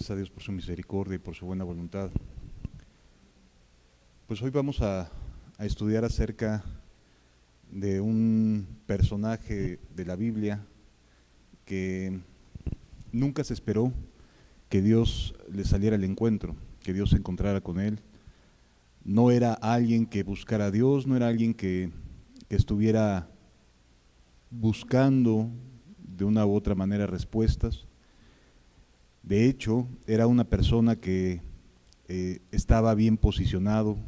Gracias a Dios por su misericordia y por su buena voluntad. Pues hoy vamos a estudiar acerca de un personaje de la Biblia que nunca se esperó que Dios le saliera al encuentro, que Dios se encontrara con él. No era alguien que buscara a Dios, no era alguien que estuviera buscando de una u otra manera respuestas. De hecho, era una persona que estaba bien posicionado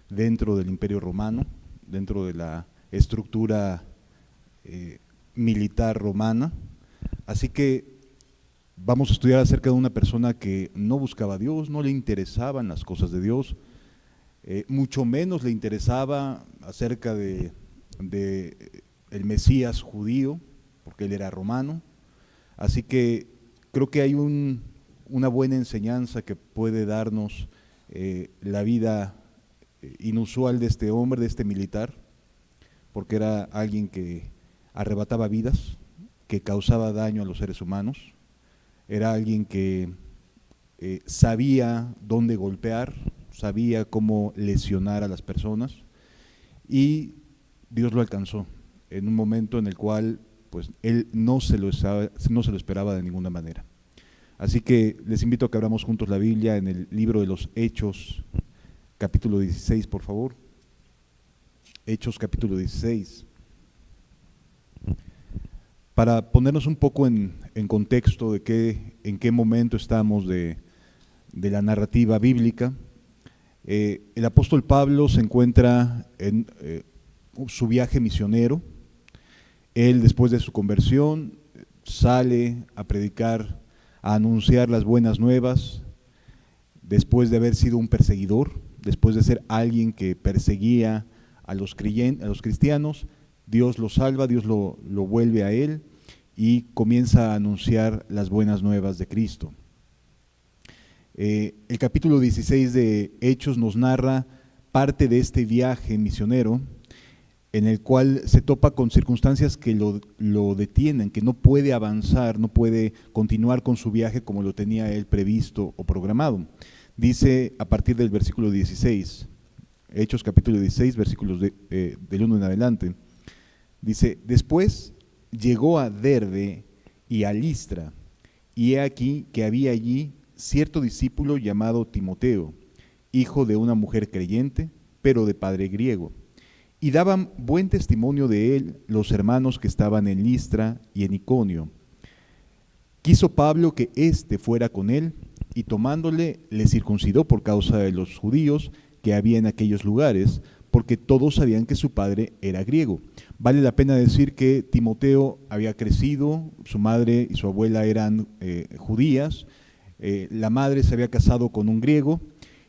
dentro del Imperio Romano, dentro de la estructura militar romana. Así que vamos a estudiar acerca de una persona que no buscaba a Dios, no le interesaban las cosas de Dios, mucho menos le interesaba acerca de el Mesías judío, porque él era romano. Así que creo que hay una buena enseñanza que puede darnos la vida inusual de este hombre, de este militar, porque era alguien que arrebataba vidas, que causaba daño a los seres humanos, era alguien que sabía dónde golpear, sabía cómo lesionar a las personas, y Dios lo alcanzó en un momento en el cual pues él no se lo esperaba de ninguna manera. Así que les invito a que abramos juntos la Biblia en el libro de los Hechos, capítulo 16, por favor. Hechos, capítulo 16. Para ponernos un poco en contexto de en qué momento estamos de la narrativa bíblica, el apóstol Pablo se encuentra en su viaje misionero. Él, después de su conversión, sale a predicar, a anunciar las buenas nuevas, después de haber sido un perseguidor, después de ser alguien que perseguía a los cristianos. Dios lo salva, Dios lo vuelve a él y comienza a anunciar las buenas nuevas de Cristo. El capítulo 16 de Hechos nos narra parte de este viaje misionero, en el cual se topa con circunstancias que lo detienen, que no puede avanzar, no puede continuar con su viaje como lo tenía él previsto o programado. Dice a partir del versículo 16, Hechos capítulo 16, versículos del 1 en adelante, dice: después llegó a Derbe y a Listra, y he aquí que había allí cierto discípulo llamado Timoteo, hijo de una mujer creyente, pero de padre griego. Y daban buen testimonio de él los hermanos que estaban en Listra y en Iconio. Quiso Pablo que éste fuera con él, y tomándole le circuncidó por causa de los judíos que había en aquellos lugares, porque todos sabían que su padre era griego. Vale la pena decir que Timoteo había crecido, su madre y su abuela eran judías, la madre se había casado con un griego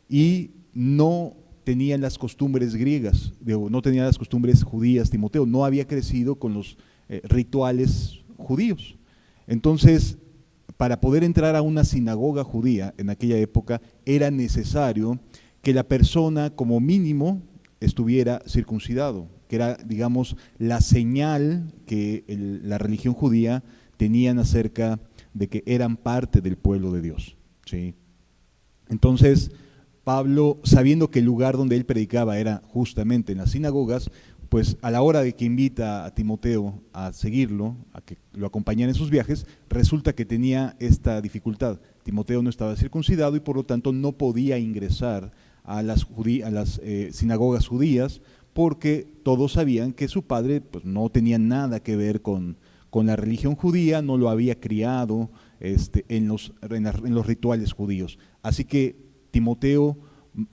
y no tenía las costumbres griegas, no tenía las costumbres judías. Timoteo no había crecido con los rituales judíos. Entonces, para poder entrar a una sinagoga judía en aquella época, era necesario que la persona como mínimo estuviera circuncidado, que era, digamos, la señal que la religión judía tenían acerca de que eran parte del pueblo de Dios, ¿sí? Entonces, Pablo, sabiendo que el lugar donde él predicaba era justamente en las sinagogas, pues a la hora de que invita a Timoteo a seguirlo, a que lo acompañara en sus viajes, resulta que tenía esta dificultad. Timoteo no estaba circuncidado y por lo tanto no podía ingresar a las sinagogas judías, porque todos sabían que su padre pues, no tenía nada que ver con la religión judía, no lo había criado en los rituales judíos. Así que Timoteo,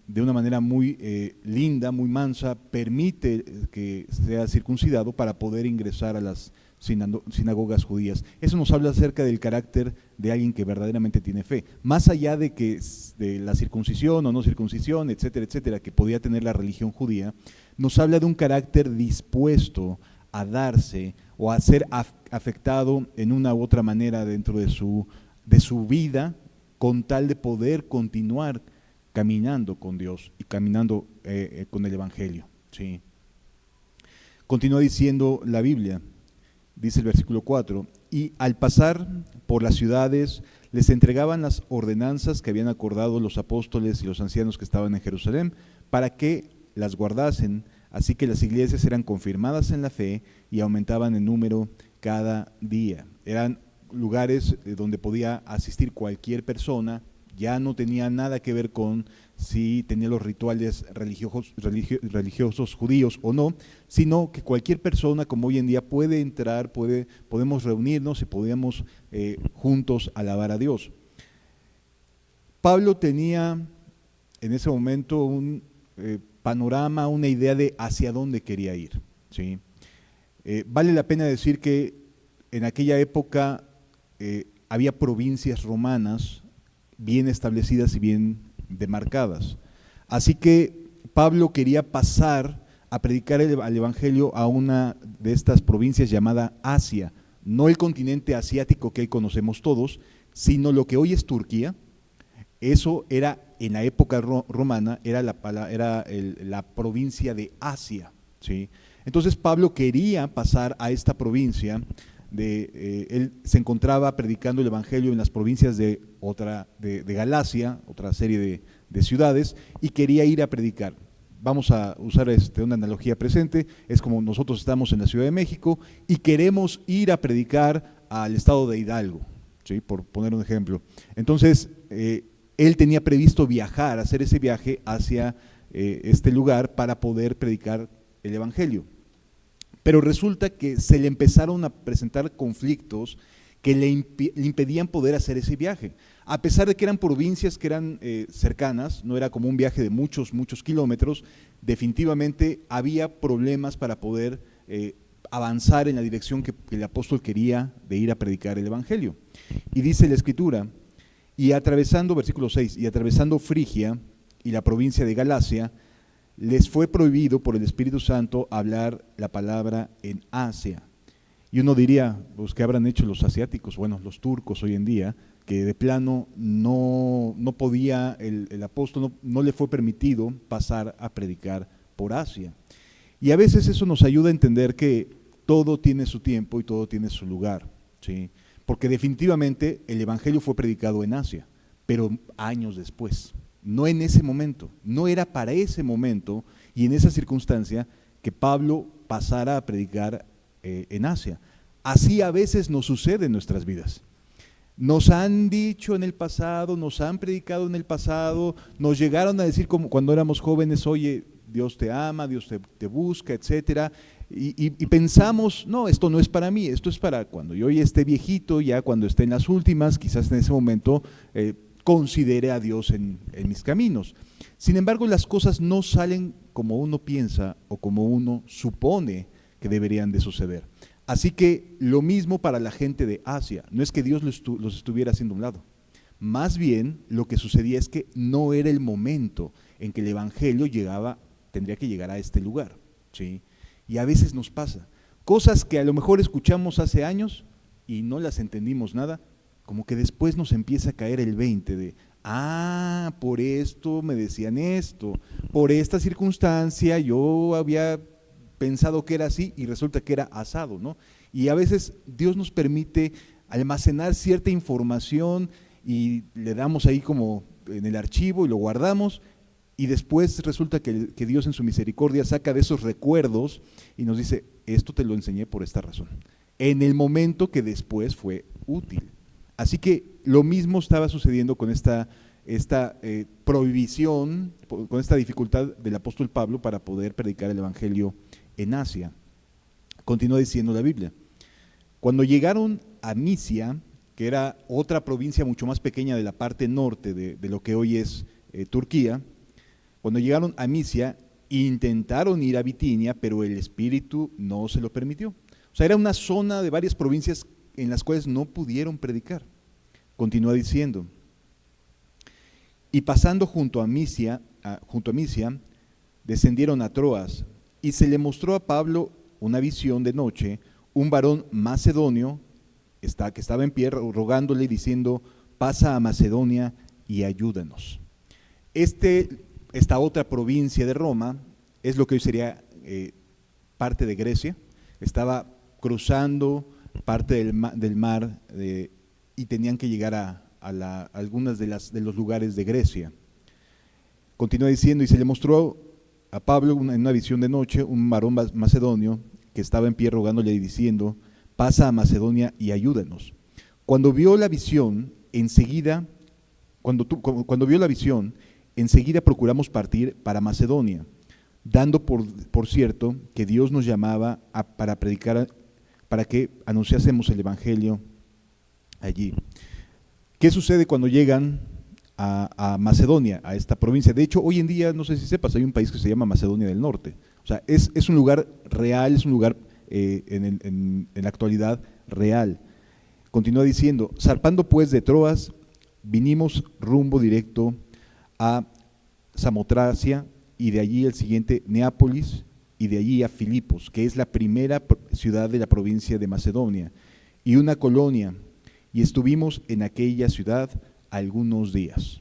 de una manera muy linda, muy mansa, permite que sea circuncidado para poder ingresar a las sinagogas judías. Eso nos habla acerca del carácter de alguien que verdaderamente tiene fe. Más allá de la circuncisión o no circuncisión, etcétera, etcétera, que podía tener la religión judía, nos habla de un carácter dispuesto a darse o a ser afectado en una u otra manera dentro de su vida, con tal de poder continuar caminando con Dios y caminando con el Evangelio, ¿sí? Continúa diciendo la Biblia, dice el versículo 4, y al pasar por las ciudades les entregaban las ordenanzas que habían acordado los apóstoles y los ancianos que estaban en Jerusalén para que las guardasen, así que las iglesias eran confirmadas en la fe y aumentaban en número cada día. Eran lugares donde podía asistir cualquier persona, ya no tenía nada que ver con si tenía los rituales religiosos judíos o no, sino que cualquier persona, como hoy en día, puede entrar, podemos reunirnos y podemos juntos alabar a Dios. Pablo tenía en ese momento un panorama, una idea de hacia dónde quería ir, ¿sí? Vale la pena decir que en aquella época había provincias romanas bien establecidas y bien demarcadas. Así que Pablo quería pasar a predicar al Evangelio a una de estas provincias llamada Asia, no el continente asiático que hoy conocemos todos, sino lo que hoy es Turquía. Eso era, en la época romana, era la provincia de Asia, ¿sí? Entonces Pablo quería pasar a esta provincia. Él se encontraba predicando el Evangelio en las provincias de Galacia, otra serie de ciudades, y quería ir a predicar. Vamos a usar una analogía presente, es como nosotros estamos en la Ciudad de México y queremos ir a predicar al estado de Hidalgo, ¿sí? Por poner un ejemplo. Entonces, él tenía previsto viajar, hacer ese viaje hacia este lugar para poder predicar el Evangelio. Pero resulta que se le empezaron a presentar conflictos que le impedían poder hacer ese viaje. A pesar de que eran provincias que eran cercanas, no era como un viaje de muchos kilómetros, definitivamente había problemas para poder avanzar en la dirección que el apóstol quería de ir a predicar el Evangelio. Y dice la Escritura, y atravesando, versículo 6, y atravesando Frigia y la provincia de Galacia, les fue prohibido por el Espíritu Santo hablar la palabra en Asia. Y uno diría, pues, ¿qué habrán hecho los asiáticos? Bueno, los turcos hoy en día, que de plano no podía, el apóstol no le fue permitido pasar a predicar por Asia. Y a veces eso nos ayuda a entender que todo tiene su tiempo y todo tiene su lugar, ¿sí? Porque definitivamente el Evangelio fue predicado en Asia, pero años después. No en ese momento, no era para ese momento y en esa circunstancia que Pablo pasara a predicar en Asia. Así a veces nos sucede en nuestras vidas. Nos han dicho en el pasado, nos han predicado en el pasado, nos llegaron a decir como cuando éramos jóvenes, oye, Dios te ama, Dios te busca, etcétera, y pensamos, no, esto no es para mí, esto es para cuando yo ya esté viejito, ya cuando esté en las últimas, quizás en ese momento considere a Dios en mis caminos. Sin embargo, las cosas no salen como uno piensa o como uno supone que deberían de suceder. Así que lo mismo para la gente de Asia, no es que Dios los estuviera haciendo a un lado. Más bien, lo que sucedía es que no era el momento en que el Evangelio tendría que llegar a este lugar, ¿sí? Y a veces nos pasa, cosas que a lo mejor escuchamos hace años y no las entendimos nada, como que después nos empieza a caer el 20 de, por esto me decían esto, por esta circunstancia yo había pensado que era así y resulta que era asado, ¿no? Y a veces Dios nos permite almacenar cierta información y le damos ahí como en el archivo y lo guardamos y después resulta que Dios en su misericordia saca de esos recuerdos y nos dice, esto te lo enseñé por esta razón, en el momento que después fue útil. Así que lo mismo estaba sucediendo con esta prohibición, con esta dificultad del apóstol Pablo para poder predicar el Evangelio en Asia. Continúa diciendo la Biblia. Cuando llegaron a Misia, que era otra provincia mucho más pequeña de la parte norte de lo que hoy es Turquía, cuando llegaron a Misia, intentaron ir a Bitinia, pero el Espíritu no se lo permitió. O sea, era una zona de varias provincias en las cuales no pudieron predicar. Continúa diciendo, y pasando junto a Misia, descendieron a Troas, y se le mostró a Pablo una visión de noche, un varón macedonio que estaba en pie rogándole y diciendo, pasa a Macedonia y ayúdanos. Esta otra provincia de Roma es lo que hoy sería parte de Grecia, estaba cruzando parte del mar y tenían que llegar a algunas de los lugares de Grecia. Continúa diciendo, y se le mostró a Pablo en una visión de noche un varón macedonio que estaba en pie rogándole y diciendo, pasa a Macedonia y ayúdanos. Cuando vio la visión, enseguida procuramos partir para Macedonia, dando por cierto que Dios nos llamaba para predicar, para que anunciásemos el evangelio allí. ¿Qué sucede cuando llegan a Macedonia, a esta provincia? De hecho, hoy en día, no sé si sepas, hay un país que se llama Macedonia del Norte. O sea, es un lugar real, es un lugar en la actualidad real. Continúa diciendo, zarpando pues de Troas, vinimos rumbo directo a Samotracia y de allí el siguiente Neápolis y de allí a Filipos, que es la primera ciudad de la provincia de Macedonia, y una colonia, y estuvimos en aquella ciudad algunos días.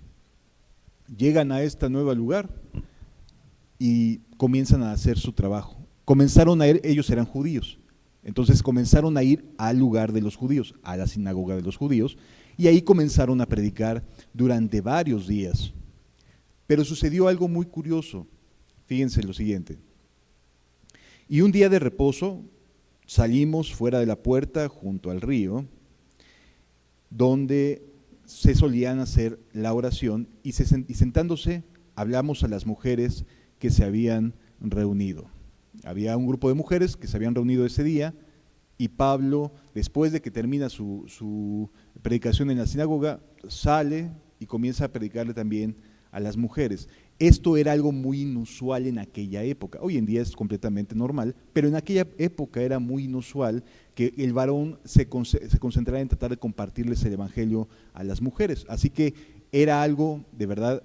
Llegan a este nuevo lugar y comienzan a hacer su trabajo. Comenzaron a ir, ellos eran judíos, entonces comenzaron a ir al lugar de los judíos, a la sinagoga de los judíos, y ahí comenzaron a predicar durante varios días. Pero sucedió algo muy curioso, fíjense lo siguiente. Y un día de reposo salimos fuera de la puerta junto al río, donde se solían hacer la oración, y sentándose hablamos a las mujeres que se habían reunido. Había un grupo de mujeres que se habían reunido ese día, y Pablo, después de que termina su predicación en la sinagoga, sale y comienza a predicarle también a las mujeres. Esto era algo muy inusual en aquella época. Hoy en día es completamente normal, pero en aquella época era muy inusual que el varón se concentrara en tratar de compartirles el evangelio a las mujeres. Así que era algo de verdad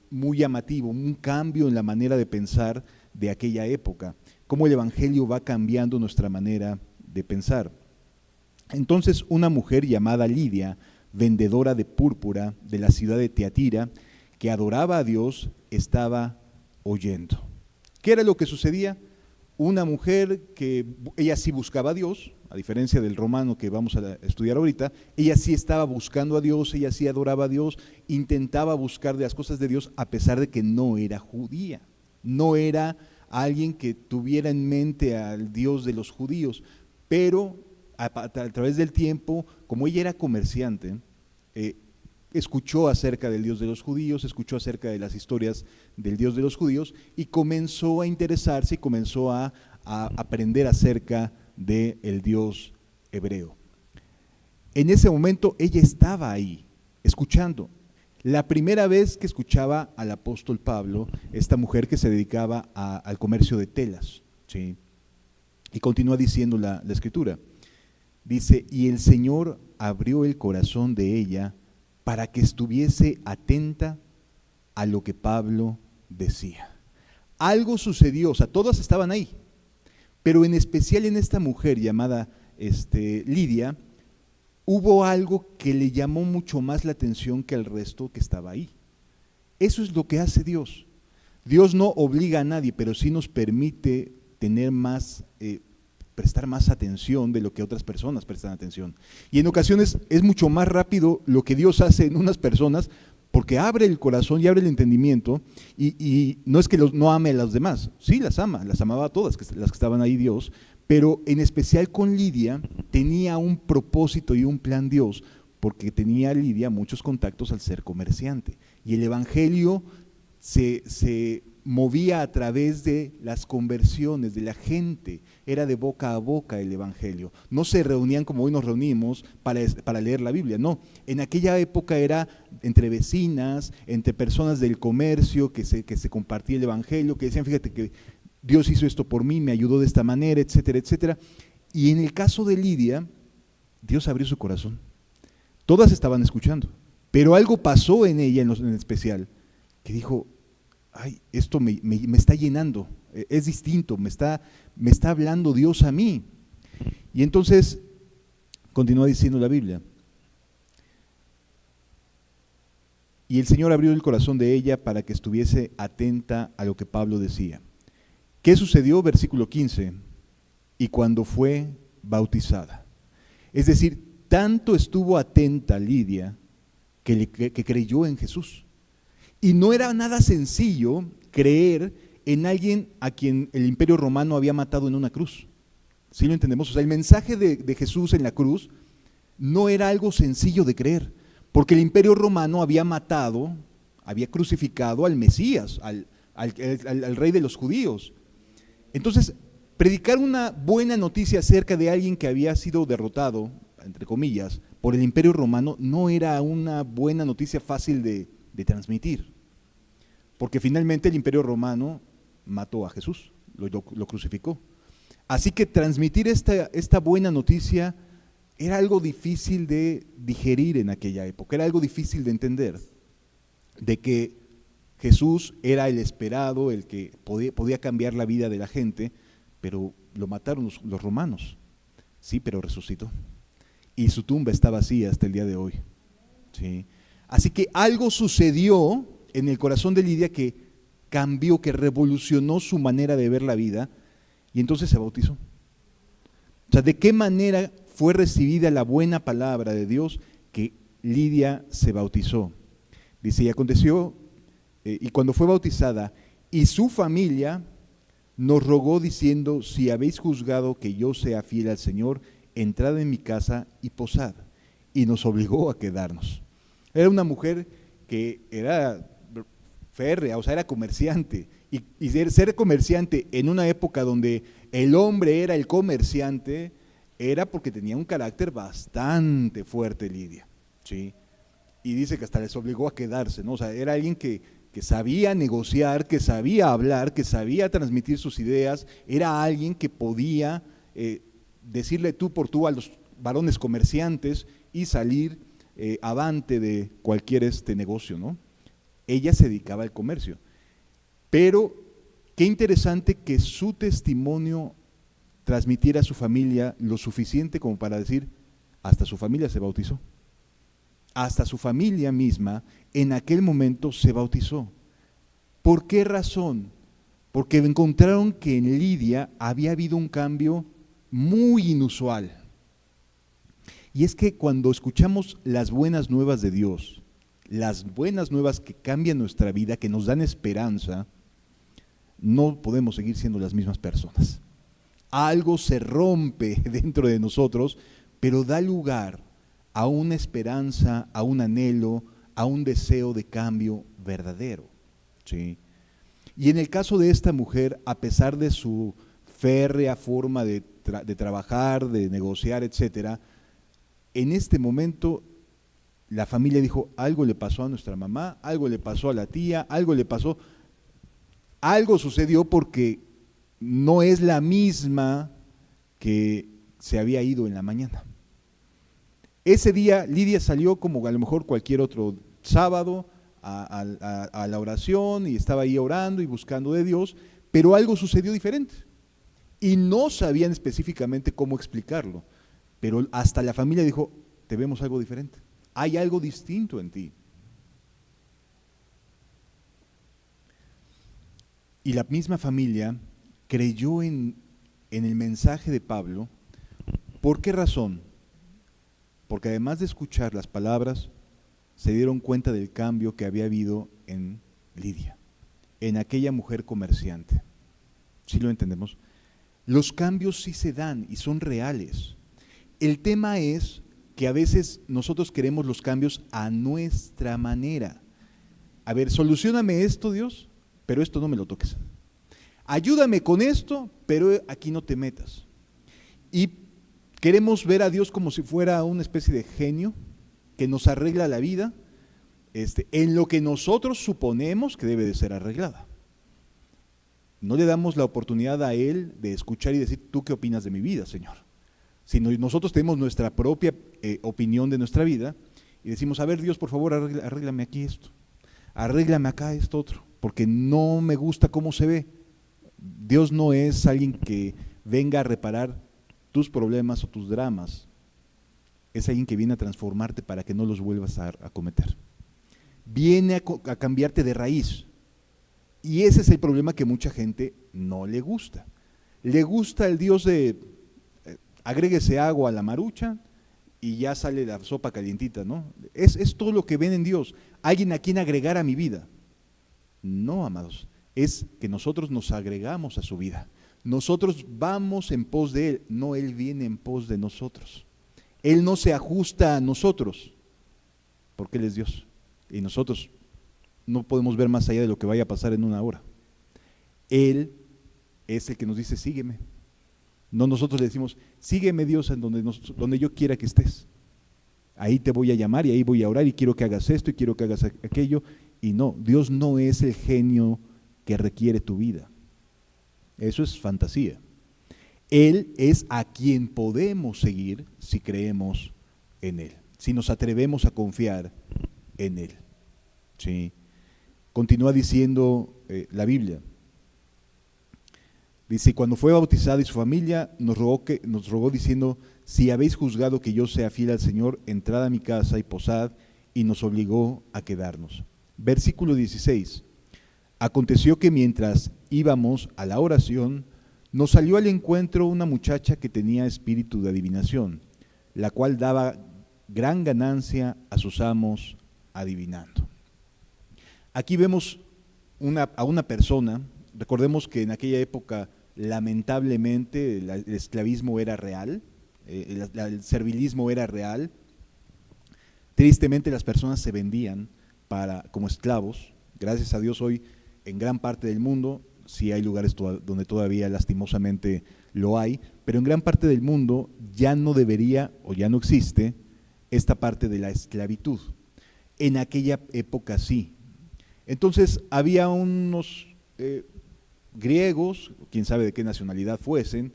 muy llamativo, un cambio en la manera de pensar de aquella época, cómo el evangelio va cambiando nuestra manera de pensar. Entonces una mujer llamada Lidia, vendedora de púrpura de la ciudad de Tiatira, que adoraba a Dios, estaba oyendo. ¿Qué era lo que sucedía? Una mujer que ella sí buscaba a Dios, a diferencia del romano que vamos a estudiar ahorita, ella sí estaba buscando a Dios, ella sí adoraba a Dios, intentaba buscar de las cosas de Dios a pesar de que no era judía, no era alguien que tuviera en mente al Dios de los judíos, pero a través del tiempo, como ella era comerciante, escuchó acerca del Dios de los judíos, escuchó acerca de las historias del Dios de los judíos y comenzó a interesarse y comenzó a aprender acerca del Dios hebreo. En ese momento ella estaba ahí, escuchando. La primera vez que escuchaba al apóstol Pablo, esta mujer que se dedicaba al comercio de telas, ¿sí? Y continúa diciendo la escritura. Dice, y el Señor abrió el corazón de ella para que estuviese atenta a lo que Pablo decía. Algo sucedió, o sea, todas estaban ahí, pero en especial en esta mujer llamada Lidia, hubo algo que le llamó mucho más la atención que al resto que estaba ahí. Eso es lo que hace Dios. Dios no obliga a nadie, pero sí nos permite tener más, prestar más atención de lo que otras personas prestan atención. Y en ocasiones es mucho más rápido lo que Dios hace en unas personas porque abre el corazón y abre el entendimiento y no es que no ame a las demás, sí las amaba a todas las que estaban ahí Dios, pero en especial con Lidia tenía un propósito y un plan Dios, porque tenía Lidia muchos contactos al ser comerciante y el evangelio se movía a través de las conversiones de la gente, era de boca a boca el evangelio. No se reunían como hoy nos reunimos para leer la Biblia, no. En aquella época era entre vecinas, entre personas del comercio que se compartía el evangelio, que decían, fíjate que Dios hizo esto por mí, me ayudó de esta manera, etcétera, etcétera. Y en el caso de Lidia, Dios abrió su corazón. Todas estaban escuchando, pero algo pasó en ella en especial, que dijo, ay, esto me está llenando, es distinto, me está hablando Dios a mí. Y entonces, continúa diciendo la Biblia, y el Señor abrió el corazón de ella para que estuviese atenta a lo que Pablo decía. ¿Qué sucedió? Versículo 15, y cuando fue bautizada. Es decir, tanto estuvo atenta Lidia que creyó en Jesús. Y no era nada sencillo creer en alguien a quien el Imperio Romano había matado en una cruz. ¿Sí lo entendemos? O sea, el mensaje de Jesús en la cruz no era algo sencillo de creer, porque el Imperio Romano había matado, había crucificado al Mesías, al rey de los judíos. Entonces, predicar una buena noticia acerca de alguien que había sido derrotado, entre comillas, por el Imperio Romano, no era una buena noticia fácil de transmitir, porque finalmente el Imperio Romano mató a Jesús, lo crucificó. Así que transmitir esta buena noticia era algo difícil de digerir en aquella época, era algo difícil de entender, de que Jesús era el esperado, el que podía cambiar la vida de la gente, pero lo mataron los romanos, sí, pero resucitó. Y su tumba está vacía hasta el día de hoy. ¿Sí? Así que algo sucedió en el corazón de Lidia que cambió, que revolucionó su manera de ver la vida, y entonces se bautizó. O sea, ¿de qué manera fue recibida la buena palabra de Dios que Lidia se bautizó? Dice, y aconteció, y cuando fue bautizada, y su familia nos rogó diciendo, si habéis juzgado que yo sea fiel al Señor, entrad en mi casa y posad. Y nos obligó a quedarnos. Era una mujer que era férrea, o sea, era comerciante. Y ser comerciante en una época donde el hombre era el comerciante, era porque tenía un carácter bastante fuerte Lidia, ¿sí? Y dice que hasta les obligó a quedarse, ¿no? O sea, era alguien que sabía negociar, que sabía hablar, que sabía transmitir sus ideas, era alguien que podía decirle tú por tú a los varones comerciantes y salir avante de cualquier negocio, ¿no? Ella se dedicaba al comercio. Pero qué interesante que su testimonio transmitiera a su familia lo suficiente como para decir, hasta su familia se bautizó. Hasta su familia misma en aquel momento se bautizó. ¿Por qué razón? Porque encontraron que en Lidia había habido un cambio muy inusual. Y es que cuando escuchamos las buenas nuevas de Dios, las buenas nuevas que cambian nuestra vida, que nos dan esperanza, no podemos seguir siendo las mismas personas. Algo se rompe dentro de nosotros, pero da lugar a una esperanza, a un anhelo, a un deseo de cambio verdadero, ¿sí? Y en el caso de esta mujer, a pesar de su férrea forma de trabajar, de negociar, etcétera, en este momento la familia dijo, algo le pasó a nuestra mamá, algo le pasó a la tía, algo sucedió porque no es la misma que se había ido en la mañana. Ese día Lidia salió como a lo mejor cualquier otro sábado a la oración y estaba ahí orando y buscando de Dios, pero algo sucedió diferente y no sabían específicamente cómo explicarlo, pero hasta la familia dijo, te vemos algo diferente, hay algo distinto en ti. Y la misma familia creyó en el mensaje de Pablo. ¿Por qué razón? Porque además de escuchar las palabras, se dieron cuenta del cambio que había habido en Lidia, en aquella mujer comerciante. ¿Sí lo entendemos? Los cambios sí se dan y son reales. El tema es que a veces nosotros queremos los cambios a nuestra manera. A ver, solucióname esto, Dios, pero esto no me lo toques. Ayúdame con esto, pero aquí no te metas. Y queremos ver a Dios como si fuera una especie de genio que nos arregla la vida en lo que nosotros suponemos que debe de ser arreglada. No le damos la oportunidad a Él de escuchar y decir, ¿tú qué opinas de mi vida, Señor? Sino nosotros tenemos nuestra propia opinión de nuestra vida y decimos, a ver, Dios, por favor, arréglame aquí esto, arréglame acá esto otro, porque no me gusta cómo se ve. Dios no es alguien que venga a reparar tus problemas o tus dramas, es alguien que viene a transformarte para que no los vuelvas a cometer. Viene a cambiarte de raíz. Y ese es el problema que mucha gente no le gusta. Le gusta el Dios de agréguese agua a la marucha y ya sale la sopa calientita, ¿no? Es todo lo que ven en Dios, alguien a quien agregar a mi vida. No, amados, es que nosotros nos agregamos a su vida. Nosotros vamos en pos de Él, no Él viene en pos de nosotros. Él no se ajusta a nosotros, porque Él es Dios. Y nosotros no podemos ver más allá de lo que vaya a pasar en una hora. Él es el que nos dice, sígueme. No nosotros le decimos, sígueme Dios en donde yo quiera que estés. Ahí te voy a llamar y ahí voy a orar y quiero que hagas esto y quiero que hagas aquello. Y no, Dios no es el genio que requiere tu vida. Eso es fantasía. Él es a quien podemos seguir si creemos en Él, si nos atrevemos a confiar en Él. ¿Sí? Continúa diciendo la Biblia. Dice, cuando fue bautizada y su familia nos rogó diciendo, si habéis juzgado que yo sea fiel al Señor, entrad a mi casa y posad, y nos obligó a quedarnos. Versículo 16. Aconteció que mientras íbamos a la oración, nos salió al encuentro una muchacha que tenía espíritu de adivinación, la cual daba gran ganancia a sus amos adivinando. Aquí vemos a una persona. Recordemos que en aquella época, lamentablemente, el esclavismo era real, el servilismo era real. Tristemente las personas se vendían como esclavos. Gracias a Dios hoy en gran parte del mundo, sí hay lugares donde todavía lastimosamente lo hay, pero en gran parte del mundo ya no debería o ya no existe esta parte de la esclavitud. En aquella época sí. Entonces había unos griegos, quién sabe de qué nacionalidad fuesen,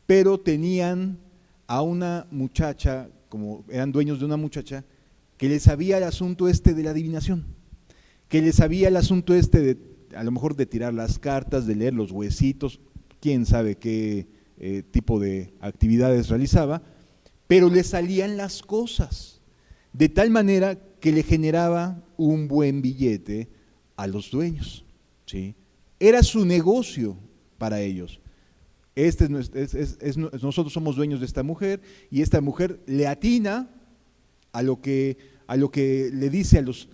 pero tenían a una muchacha, como eran dueños de una muchacha, que les sabía el asunto de la adivinación, que les sabía el asunto a lo mejor de tirar las cartas, de leer los huesitos, quién sabe qué tipo de actividades realizaba, pero le salían las cosas, de tal manera que le generaba un buen billete a los dueños, ¿sí? Era su negocio para ellos. Nosotros somos dueños de esta mujer y esta mujer le atina a lo que le dice a los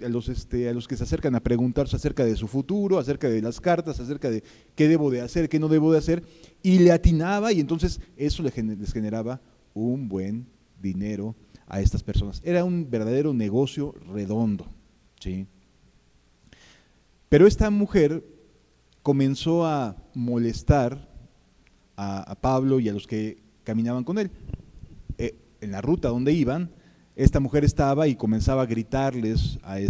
que se acercan a preguntarse acerca de su futuro, acerca de las cartas, acerca de qué debo de hacer, qué no debo de hacer, y le atinaba, y entonces eso les generaba un buen dinero a estas personas. Era un verdadero negocio redondo, ¿sí? Pero esta mujer comenzó a molestar a Pablo y a los que caminaban con él. En la ruta donde iban, esta mujer estaba y comenzaba a gritarles al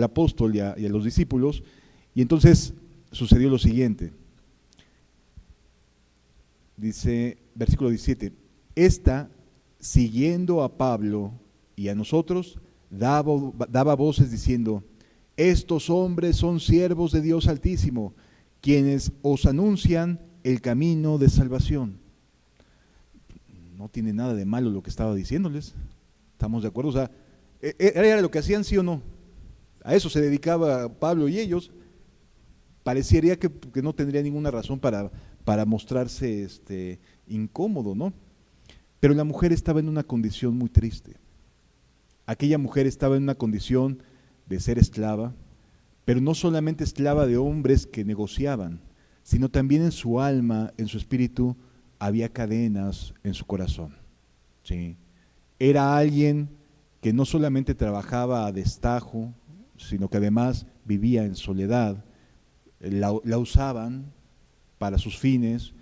apóstol y a los discípulos, y entonces sucedió lo siguiente. Dice, versículo 17, esta, siguiendo a Pablo y a nosotros, daba voces diciendo, estos hombres son siervos de Dios Altísimo, quienes os anuncian el camino de salvación. No tiene nada de malo lo que estaba diciéndoles, ¿estamos de acuerdo? O sea, era lo que hacían, sí o no. A eso se dedicaba Pablo y ellos. Parecería que no tendría ninguna razón para mostrarse incómodo, ¿no? Pero la mujer estaba en una condición muy triste. Aquella mujer estaba en una condición de ser esclava, pero no solamente esclava de hombres que negociaban, sino también en su alma, en su espíritu, había cadenas en su corazón, ¿sí? Era alguien que no solamente trabajaba a destajo, sino que además vivía en soledad. La usaban para sus fines,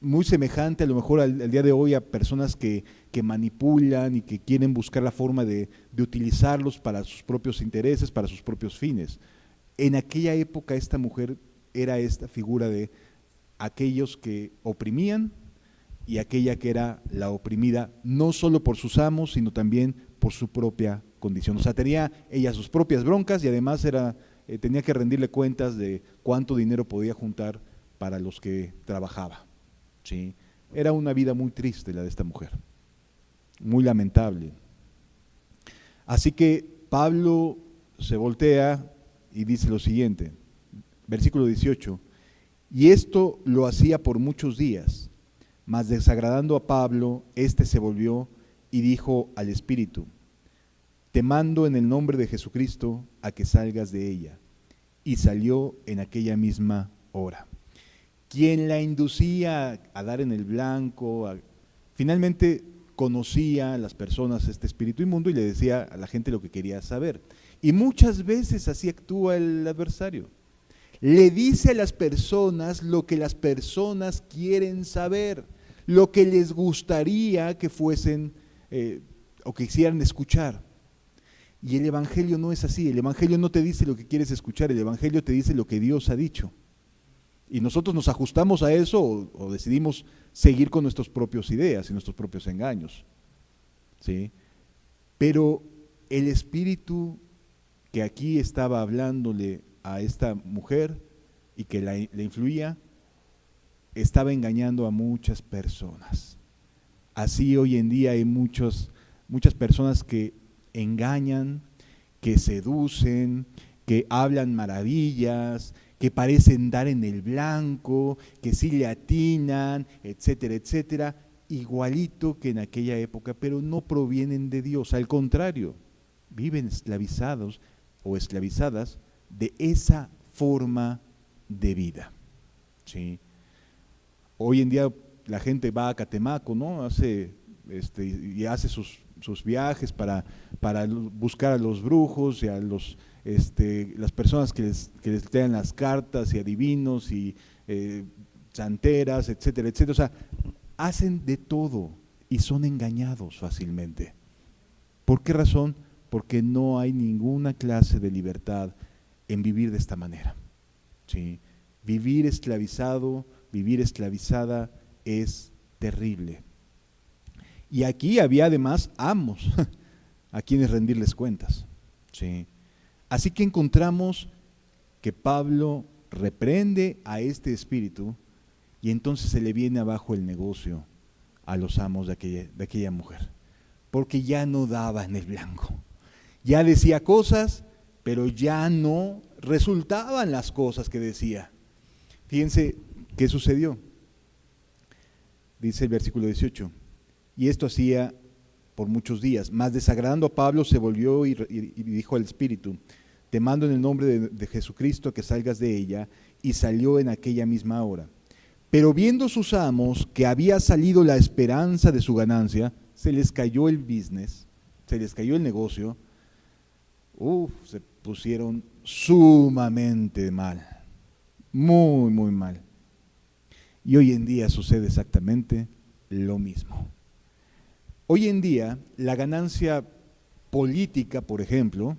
muy semejante a lo mejor al día de hoy a personas que manipulan y que quieren buscar la forma de utilizarlos para sus propios intereses, para sus propios fines. En aquella época esta mujer era esta figura de aquellos que oprimían y aquella que era la oprimida, no solo por sus amos, sino también por su propia condición. O sea, tenía ella sus propias broncas y además tenía que rendirle cuentas de cuánto dinero podía juntar para los que trabajaba, ¿sí? Era una vida muy triste la de esta mujer, muy lamentable. Así que Pablo se voltea y dice lo siguiente, versículo 18, y esto lo hacía por muchos días, Mas desagradando a Pablo, éste se volvió y dijo al espíritu: te mando en el nombre de Jesucristo a que salgas de ella. Y salió en aquella misma hora. Quien la inducía a dar en el blanco, finalmente conocía a las personas este espíritu inmundo y le decía a la gente lo que quería saber. Y muchas veces así actúa el adversario. Le dice a las personas lo que las personas quieren saber, lo que les gustaría que fuesen o que quisieran escuchar. Y el evangelio no es así. El evangelio no te dice lo que quieres escuchar, el evangelio te dice lo que Dios ha dicho. Y nosotros nos ajustamos a eso o decidimos seguir con nuestras propias ideas y nuestros propios engaños. ¿Sí? Pero el espíritu que aquí estaba hablándole a esta mujer y que la influía, estaba engañando a muchas personas. Así hoy en día hay muchas personas que engañan, que seducen, que hablan maravillas, que parecen dar en el blanco, que sí le atinan, etcétera, etcétera, igualito que en aquella época, pero no provienen de Dios. Al contrario, viven esclavizados o esclavizadas de esa forma de vida. ¿Sí? Hoy en día la gente va a Catemaco, ¿no? Hace sus viajes para buscar a los brujos y a las personas que les lean las cartas y adivinos y santeras, etcétera, etcétera. O sea, hacen de todo y son engañados fácilmente. ¿Por qué razón? Porque no hay ninguna clase de libertad en vivir de esta manera. ¿Sí? Vivir esclavizado, vivir esclavizada es terrible. Y aquí había además amos a quienes rendirles cuentas. ¿Sí? Así que encontramos que Pablo reprende a este espíritu y entonces se le viene abajo el negocio a los amos de aquella mujer, porque ya no daba en el blanco. Ya decía cosas, pero ya no resultaban las cosas que decía. Fíjense qué sucedió. Dice el versículo 18: y esto hacía por muchos días, mas desagradando a Pablo se volvió y dijo al espíritu: te mando en el nombre de Jesucristo que salgas de ella. Y salió en aquella misma hora. Pero viendo sus amos que había salido la esperanza de su ganancia, se les cayó el business, se les cayó el negocio. Se pusieron sumamente mal, muy, muy mal. Y hoy en día sucede exactamente lo mismo. Hoy en día la ganancia política, por ejemplo,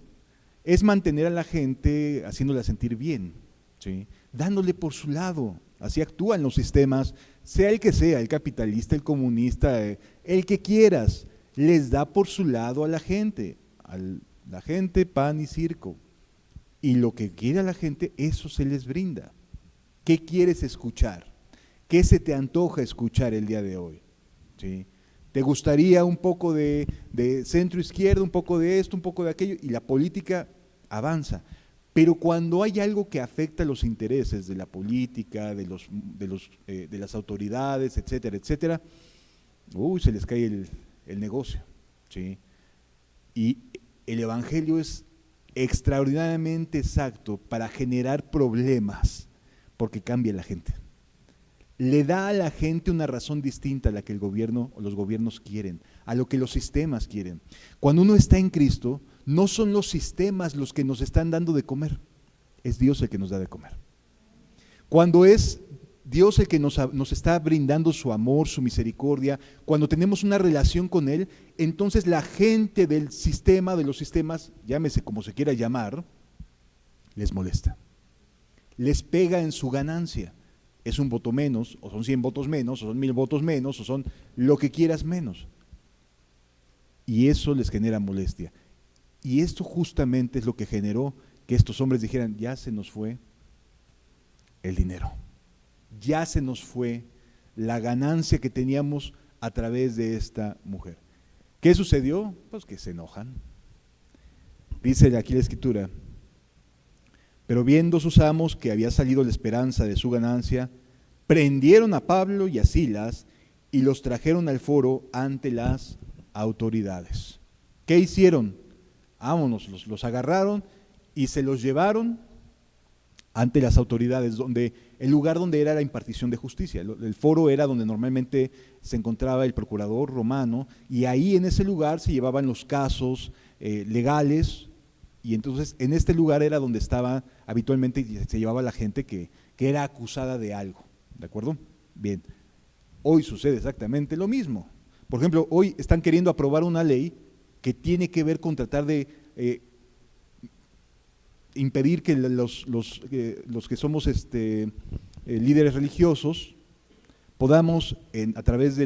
es mantener a la gente haciéndola sentir bien, ¿sí? Dándole por su lado. Así actúan los sistemas, sea el que sea, el capitalista, el comunista, el que quieras, les da por su lado a la gente pan y circo. Y lo que quiere la gente, eso se les brinda. ¿Qué quieres escuchar? ¿Qué se te antoja escuchar el día de hoy? ¿Sí? ¿Te gustaría un poco de centro izquierda, un poco de esto, un poco de aquello? Y la política avanza. Pero cuando hay algo que afecta los intereses de la política, de las autoridades, etcétera, etcétera, se les cae el negocio. ¿Sí? Y el evangelio es extraordinariamente exacto para generar problemas, porque cambia la gente. Le da a la gente una razón distinta a la que el gobierno o los gobiernos quieren, a lo que los sistemas quieren. Cuando uno está en Cristo, no son los sistemas los que nos están dando de comer, es Dios el que nos da de comer. Cuando es Dios el que nos está brindando su amor, su misericordia, cuando tenemos una relación con Él, entonces la gente del sistema, de los sistemas, llámese como se quiera llamar, les molesta, les pega en su ganancia. Es un voto menos, o son 100 votos menos, o son 1000 votos menos, o son lo que quieras menos. Y eso les genera molestia. Y esto justamente es lo que generó que estos hombres dijeran: ya se nos fue el dinero, ya se nos fue la ganancia que teníamos a través de esta mujer. ¿Qué sucedió? Pues que se enojan. Dice aquí la escritura: pero viendo sus amos que había salido la esperanza de su ganancia, prendieron a Pablo y a Silas y los trajeron al foro ante las autoridades. ¿Qué hicieron? Vámonos, los agarraron y se los llevaron ante las autoridades, el lugar donde era la impartición de justicia. El foro era donde normalmente se encontraba el procurador romano, y ahí en ese lugar se llevaban los casos legales, y entonces en este lugar era donde estaba habitualmente, se llevaba la gente que era acusada de algo, ¿de acuerdo? Bien, hoy sucede exactamente lo mismo. Por ejemplo, hoy están queriendo aprobar una ley que tiene que ver con tratar de impedir que los que somos líderes religiosos podamos, a través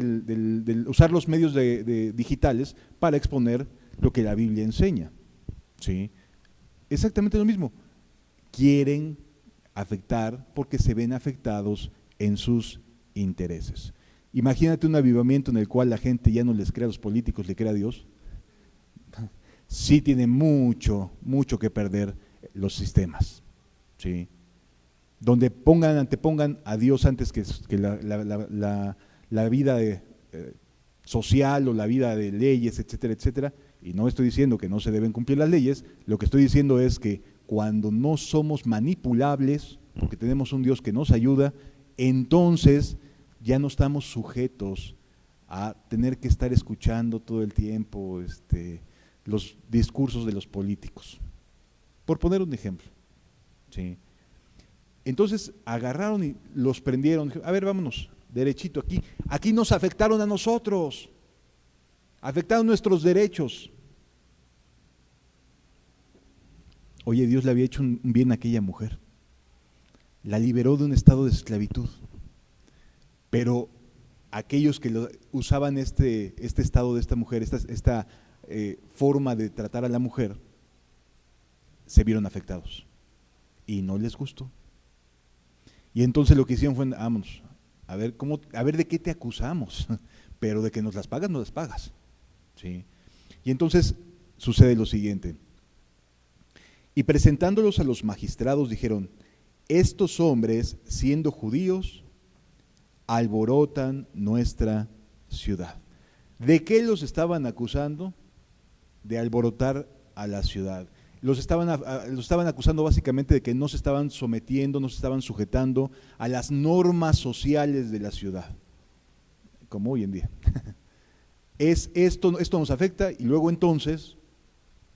usar los medios digitales para exponer lo que la Biblia enseña. ¿Sí? Exactamente lo mismo. Quieren afectar porque se ven afectados en sus intereses. Imagínate un avivamiento en el cual la gente ya no les cree a los políticos, le cree a Dios. Sí tiene mucho que perder los sistemas, ¿sí? Donde antepongan a Dios antes que la vida social o la vida de leyes, etcétera, etcétera. Y no estoy diciendo que no se deben cumplir las leyes, lo que estoy diciendo es que cuando no somos manipulables, porque tenemos un Dios que nos ayuda, entonces ya no estamos sujetos a tener que estar escuchando todo el tiempo los discursos de los políticos. Por poner un ejemplo. ¿Sí? Entonces agarraron y los prendieron. A ver, vámonos, derechito aquí. Aquí nos afectaron a nosotros. Afectaron nuestros derechos. Oye, Dios le había hecho un bien a aquella mujer. La liberó de un estado de esclavitud. Pero aquellos que usaban este estado de esta mujer, esta forma de tratar a la mujer, se vieron afectados y no les gustó. Y entonces lo que hicieron fue, vámonos, a ver de qué te acusamos, pero de que nos las pagas. ¿Sí? Y entonces sucede lo siguiente. Y presentándolos a los magistrados dijeron: estos hombres, siendo judíos, alborotan nuestra ciudad. ¿De qué los estaban acusando? De alborotar a la ciudad. Los estaban acusando básicamente de que no se estaban sometiendo, no se estaban sujetando a las normas sociales de la ciudad, como hoy en día. Esto nos afecta, y luego entonces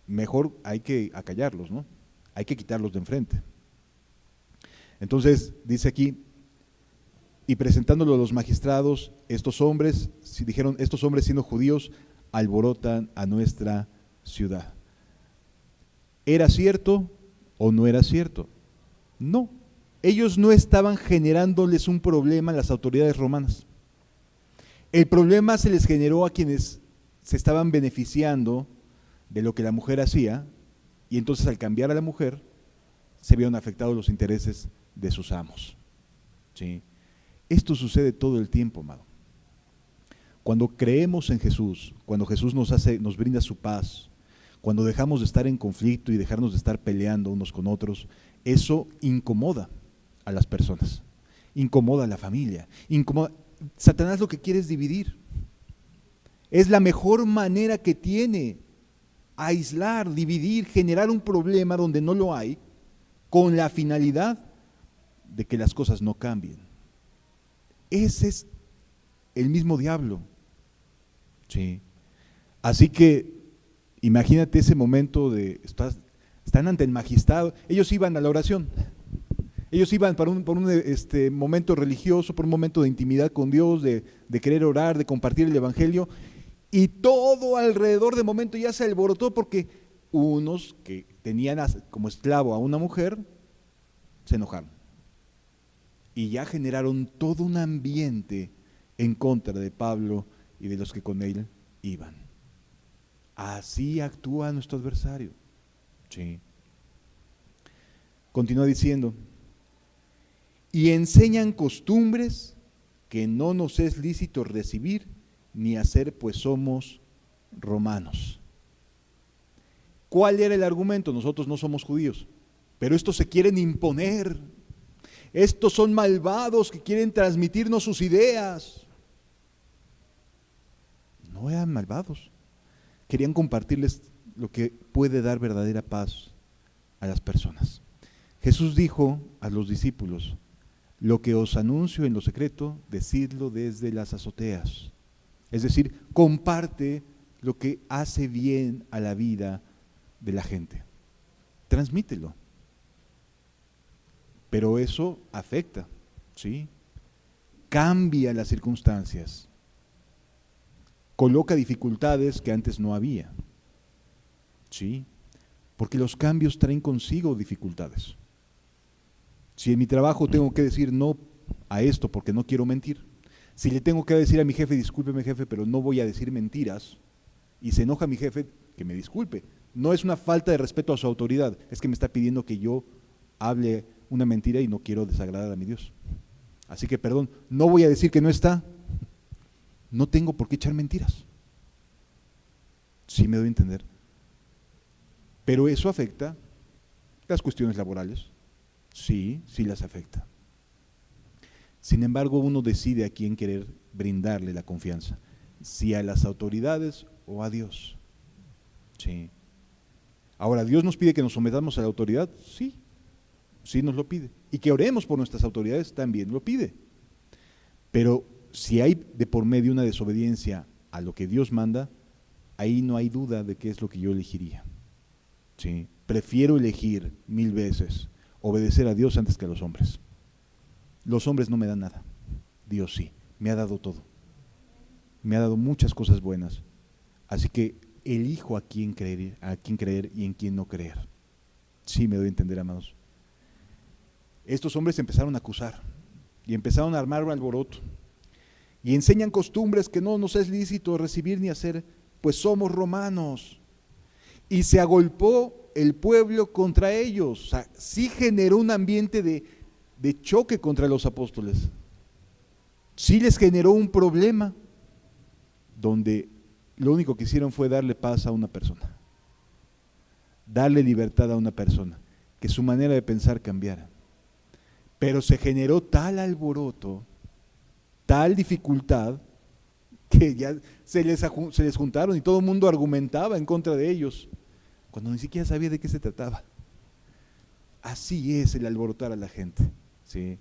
mejor hay que acallarlos, ¿no? Hay que quitarlos de enfrente. Entonces dice aquí: y presentándolo a los magistrados, estos hombres siendo judíos, alborotan a nuestra ciudad. ¿Era cierto o no era cierto? No, ellos no estaban generándoles un problema a las autoridades romanas. El problema se les generó a quienes se estaban beneficiando de lo que la mujer hacía, y entonces al cambiar a la mujer se vieron afectados los intereses de sus amos. ¿Sí? Esto sucede todo el tiempo, amado. Cuando creemos en Jesús, cuando Jesús nos brinda su paz, cuando dejamos de estar en conflicto y dejarnos de estar peleando unos con otros, eso incomoda a las personas, incomoda a la familia, Satanás lo que quiere es dividir. Es la mejor manera que tiene: aislar, dividir, generar un problema donde no lo hay, con la finalidad de que las cosas no cambien. Ese es el mismo diablo. Sí. Así que imagínate ese momento están ante el magistrado. Ellos iban a la oración, ellos iban por un momento religioso, por un momento de intimidad con Dios, de querer orar, de compartir el evangelio, y todo alrededor de momento ya se alborotó porque unos que tenían como esclavo a una mujer se enojaron y ya generaron todo un ambiente en contra de Pablo y de los que con él iban. Así actúa nuestro adversario. Sí. Continúa diciendo: y enseñan costumbres que no nos es lícito recibir ni hacer, pues somos romanos. ¿Cuál era el argumento? Nosotros no somos judíos, pero estos se quieren imponer. Estos son malvados que quieren transmitirnos sus ideas. No eran malvados. Querían compartirles lo que puede dar verdadera paz a las personas. Jesús dijo a los discípulos: lo que os anuncio en lo secreto, decidlo desde las azoteas. Es decir, comparte lo que hace bien a la vida de la gente. Transmítelo. Pero eso afecta, ¿sí? Cambia las circunstancias. Coloca dificultades que antes no había, ¿sí? Porque los cambios traen consigo dificultades. Si en mi trabajo tengo que decir no a esto porque no quiero mentir, si le tengo que decir a mi jefe, discúlpeme jefe, pero no voy a decir mentiras, y se enoja mi jefe, que me disculpe. No es una falta de respeto a su autoridad, es que me está pidiendo que yo hable una mentira y no quiero desagradar a mi Dios. Así que perdón, no voy a decir que no está, no tengo por qué echar mentiras. Sí me doy a entender. Pero eso afecta las cuestiones laborales. Sí, sí las afecta. Sin embargo, uno decide a quién querer brindarle la confianza, si a las autoridades o a Dios. Sí. Ahora, ¿Dios nos pide que nos sometamos a la autoridad? Sí, sí nos lo pide. Y que oremos por nuestras autoridades también lo pide. Pero si hay de por medio una desobediencia a lo que Dios manda, ahí no hay duda de qué es lo que yo elegiría. Sí. Prefiero elegir 1000 veces obedecer a Dios antes que a los hombres. Los hombres no me dan nada, Dios sí, me ha dado todo. Me ha dado muchas cosas buenas. Así que elijo a quién creer y en quién no creer. Sí me doy a entender, amados. Estos hombres empezaron a acusar y empezaron a armar un alboroto. Y enseñan costumbres que no nos es lícito recibir ni hacer, pues somos romanos. Y se agolpó el pueblo contra ellos. O sea, sí generó un ambiente de choque contra los apóstoles. Sí les generó un problema donde lo único que hicieron fue darle paz a una persona, darle libertad a una persona, que su manera de pensar cambiara. Pero se generó tal alboroto, tal dificultad, que ya se les juntaron y todo el mundo argumentaba en contra de ellos, cuando ni siquiera sabía de qué se trataba. Así es el alborotar a la gente, ¿sí?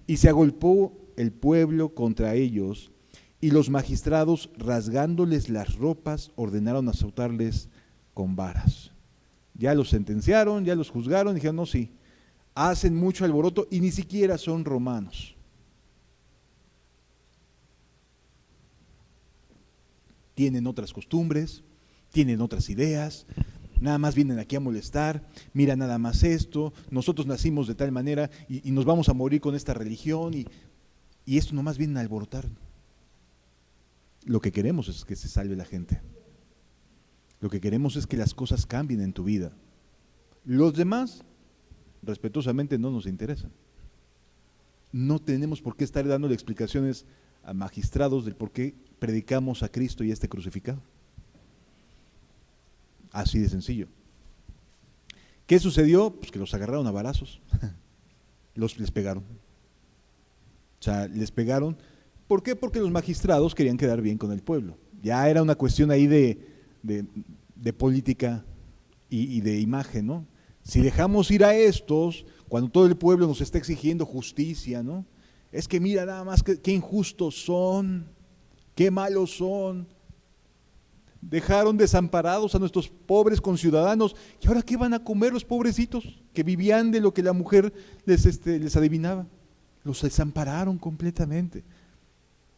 Y se agolpó el pueblo contra ellos, y los magistrados, rasgándoles las ropas, ordenaron azotarles con varas. Ya los sentenciaron, ya los juzgaron, y dijeron, no, sí, hacen mucho alboroto y ni siquiera son romanos. Tienen otras costumbres, tienen otras ideas, nada más vienen aquí a molestar, mira nada más esto, nosotros nacimos de tal manera y nos vamos a morir con esta religión y esto nomás vienen a alborotar. Lo que queremos es que se salve la gente. Lo que queremos es que las cosas cambien en tu vida. Los demás, respetuosamente, no nos interesan. No tenemos por qué estar dándole explicaciones a magistrados del por qué predicamos a Cristo y a este crucificado. Así de sencillo. ¿Qué sucedió? Pues que los agarraron a varazos. Les pegaron. O sea, les pegaron. ¿Por qué? Porque los magistrados querían quedar bien con el pueblo. Ya era una cuestión ahí de política y de imagen, ¿no? Si dejamos ir a estos, cuando todo el pueblo nos está exigiendo justicia, ¿no? Es que mira nada más qué injustos son, qué malos son. Dejaron desamparados a nuestros pobres conciudadanos. ¿Y ahora qué van a comer los pobrecitos que vivían de lo que la mujer les adivinaba? Los desampararon completamente.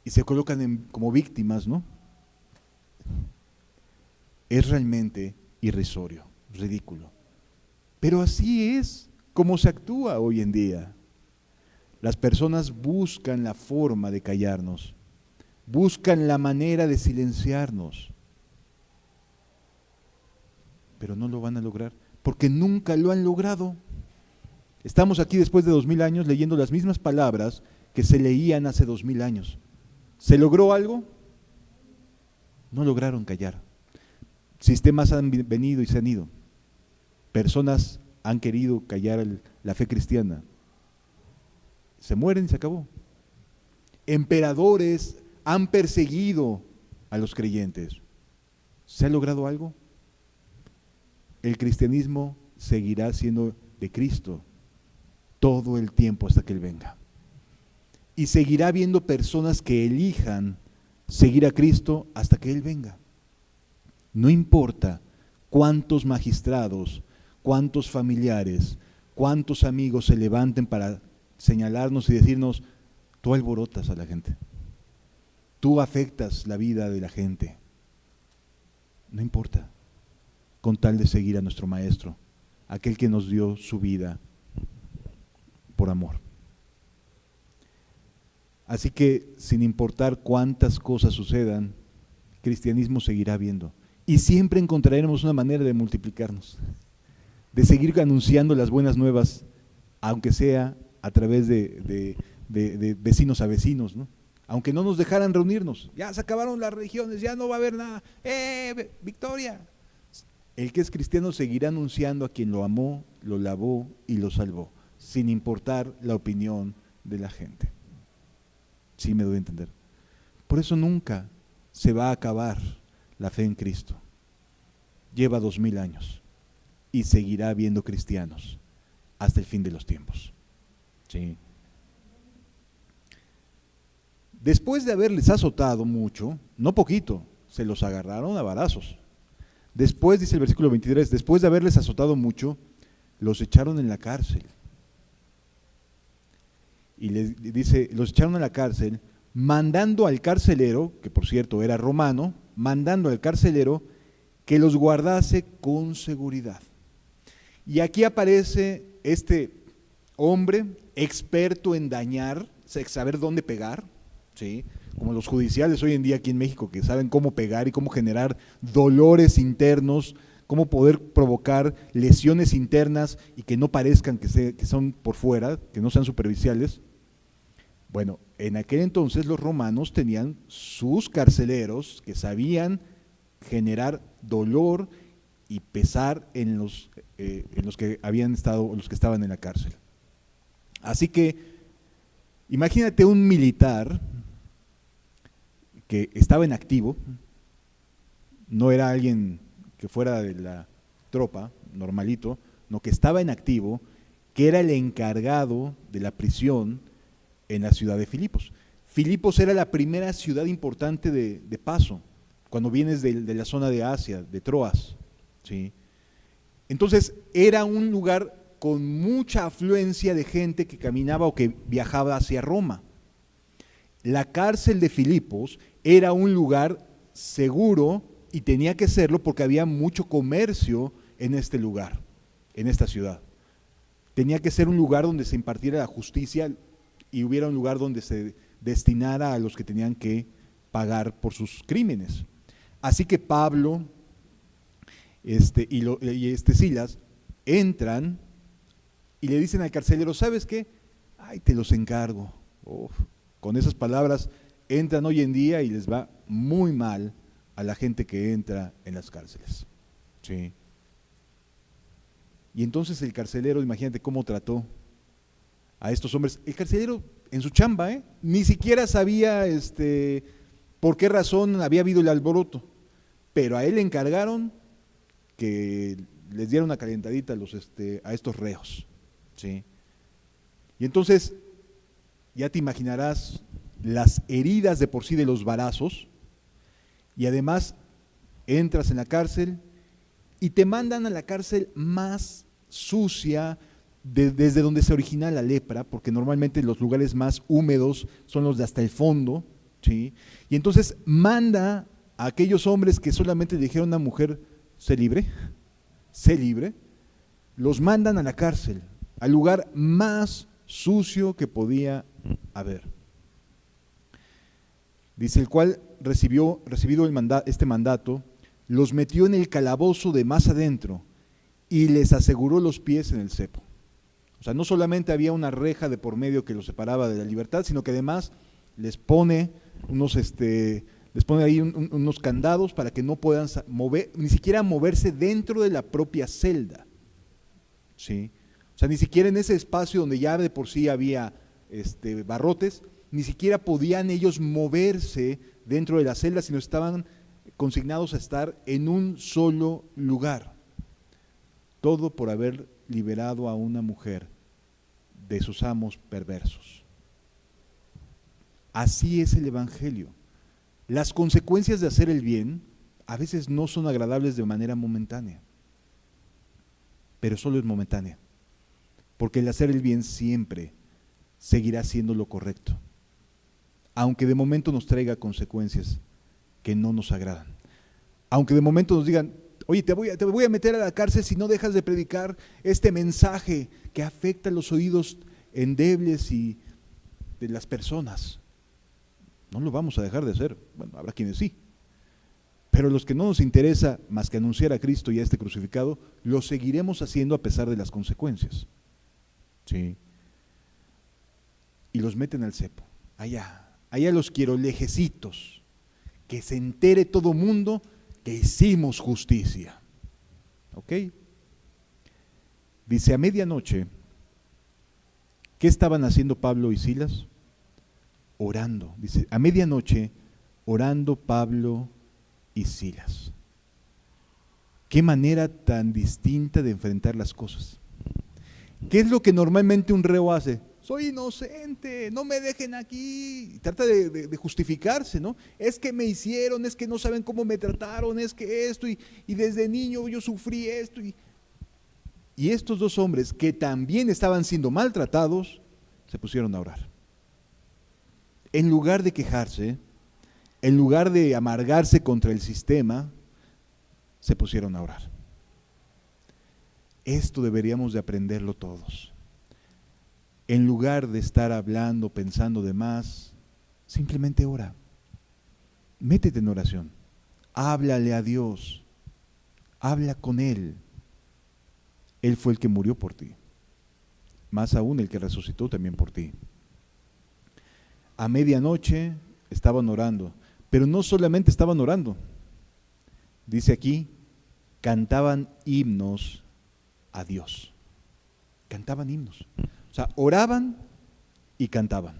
Y se colocan como víctimas, ¿no? Es realmente irrisorio, ridículo. Pero así es como se actúa hoy en día. Las personas buscan la forma de callarnos, buscan la manera de silenciarnos, pero no lo van a lograr, porque nunca lo han logrado. Estamos aquí después de 2000 años leyendo las mismas palabras que se leían hace 2000 años. ¿Se logró algo? No lograron callar. Sistemas han venido y se han ido. Personas han querido callar la fe cristiana. Se mueren y se acabó. Emperadores han perseguido a los creyentes. ¿Se ha logrado algo? El cristianismo seguirá siendo de Cristo todo el tiempo hasta que Él venga. Y seguirá habiendo personas que elijan seguir a Cristo hasta que Él venga. No importa cuántos magistrados, cuántos familiares, cuántos amigos se levanten para señalarnos y decirnos: tú alborotas a la gente, tú afectas la vida de la gente. No importa, con tal de seguir a nuestro Maestro, aquel que nos dio su vida por amor. Así que, sin importar cuántas cosas sucedan, el cristianismo seguirá habiendo. Y siempre encontraremos una manera de multiplicarnos, de seguir anunciando las buenas nuevas, aunque sea a través de vecinos a vecinos, ¿no? Aunque no nos dejaran reunirnos, ya se acabaron las religiones, ya no va a haber nada, victoria. El que es cristiano seguirá anunciando a quien lo amó, lo lavó y lo salvó, sin importar la opinión de la gente. Sí me doy a entender. Por eso nunca se va a acabar la fe en Cristo. Lleva 2000 años y seguirá habiendo cristianos hasta el fin de los tiempos. Sí. Después de haberles azotado mucho, no poquito, se los agarraron a varazos. Después, dice el versículo 23, después de haberles azotado mucho, los echaron en la cárcel. Y les dice, los echaron a la cárcel, mandando al carcelero, que por cierto era romano, mandando al carcelero que los guardase con seguridad. Y aquí aparece este hombre experto en dañar, saber dónde pegar, ¿sí? Como los judiciales hoy en día aquí en México, que saben cómo pegar y cómo generar dolores internos, cómo poder provocar lesiones internas y que no parezcan que son por fuera, que no sean superficiales. Bueno, en aquel entonces los romanos tenían sus carceleros que sabían generar dolor y pesar en los que habían estado, los que estaban en la cárcel. Así que imagínate un militar que estaba en activo, no era alguien que fuera de la tropa, normalito, no, que estaba en activo, que era el encargado de la prisión en la ciudad de Filipos. Filipos era la primera ciudad importante de paso, cuando vienes de la zona de Asia, de Troas, ¿sí? Entonces era un lugar con mucha afluencia de gente que caminaba o que viajaba hacia Roma. La cárcel de Filipos era un lugar seguro y tenía que serlo porque había mucho comercio en este lugar, en esta ciudad. Tenía que ser un lugar donde se impartiera la justicia y hubiera un lugar donde se destinara a los que tenían que pagar por sus crímenes. Así que Pablo y Silas entran y le dicen al carcelero: ¿sabes qué? Ay, te los encargo. Con esas palabras entran hoy en día y les va muy mal a la gente que entra en las cárceles. Sí. Y entonces el carcelero, imagínate cómo trató a estos hombres. El carcelero en su chamba, ni siquiera sabía por qué razón había habido el alboroto, pero a él le encargaron que les diera una calentadita a estos reos, ¿sí? Y entonces ya te imaginarás las heridas de por sí de los varazos, y además entras en la cárcel y te mandan a la cárcel más sucia desde donde se origina la lepra, porque normalmente los lugares más húmedos son los de hasta el fondo, ¿sí? Y entonces manda a aquellos hombres que solamente le dijeron a una mujer: sé libre, los mandan a la cárcel, al lugar más sucio que podía haber. Dice: el cual recibido este mandato, los metió en el calabozo de más adentro y les aseguró los pies en el cepo. O sea, no solamente había una reja de por medio que los separaba de la libertad, sino que además les pone ahí unos candados para que no puedan ni siquiera moverse dentro de la propia celda, ¿sí? O sea, ni siquiera en ese espacio donde ya de por sí había barrotes, ni siquiera podían ellos moverse dentro de la celda, sino estaban consignados a estar en un solo lugar. Todo por haber liberado a una mujer de sus amos perversos. Así es el Evangelio. Las consecuencias de hacer el bien a veces no son agradables de manera momentánea, pero solo es momentánea, porque el hacer el bien siempre seguirá siendo lo correcto, aunque de momento nos traiga consecuencias que no nos agradan, aunque de momento nos digan, oye, te voy a meter a la cárcel si no dejas de predicar este mensaje que afecta los oídos endebles y de las personas. No lo vamos a dejar de hacer. Bueno, habrá quienes sí. Pero los que no nos interesa más que anunciar a Cristo y a este crucificado, lo seguiremos haciendo a pesar de las consecuencias. ¿Sí? Y los meten al cepo. Allá los quiero lejecitos. Que se entere todo mundo que hicimos justicia. ¿Ok? Dice, a medianoche, ¿qué estaban haciendo Pablo y Silas? Orando. Dice, a medianoche, orando Pablo y Silas. Qué manera tan distinta de enfrentar las cosas. ¿Qué es lo que normalmente un reo hace? Soy inocente, no me dejen aquí. Trata de justificarse, ¿no? Es que me hicieron, es que no saben cómo me trataron, es que esto, y desde niño yo sufrí esto. Y estos dos hombres que también estaban siendo maltratados, se pusieron a orar. En lugar de quejarse, en lugar de amargarse contra el sistema, se pusieron a orar. Esto deberíamos de aprenderlo todos. En lugar de estar hablando, pensando de más, simplemente ora. Métete en oración. Háblale a Dios. Habla con Él. Él fue el que murió por ti. Más aún el que resucitó también por ti. A medianoche estaban orando, pero no solamente estaban orando. Dice aquí, cantaban himnos a Dios. Cantaban himnos. O sea, oraban y cantaban.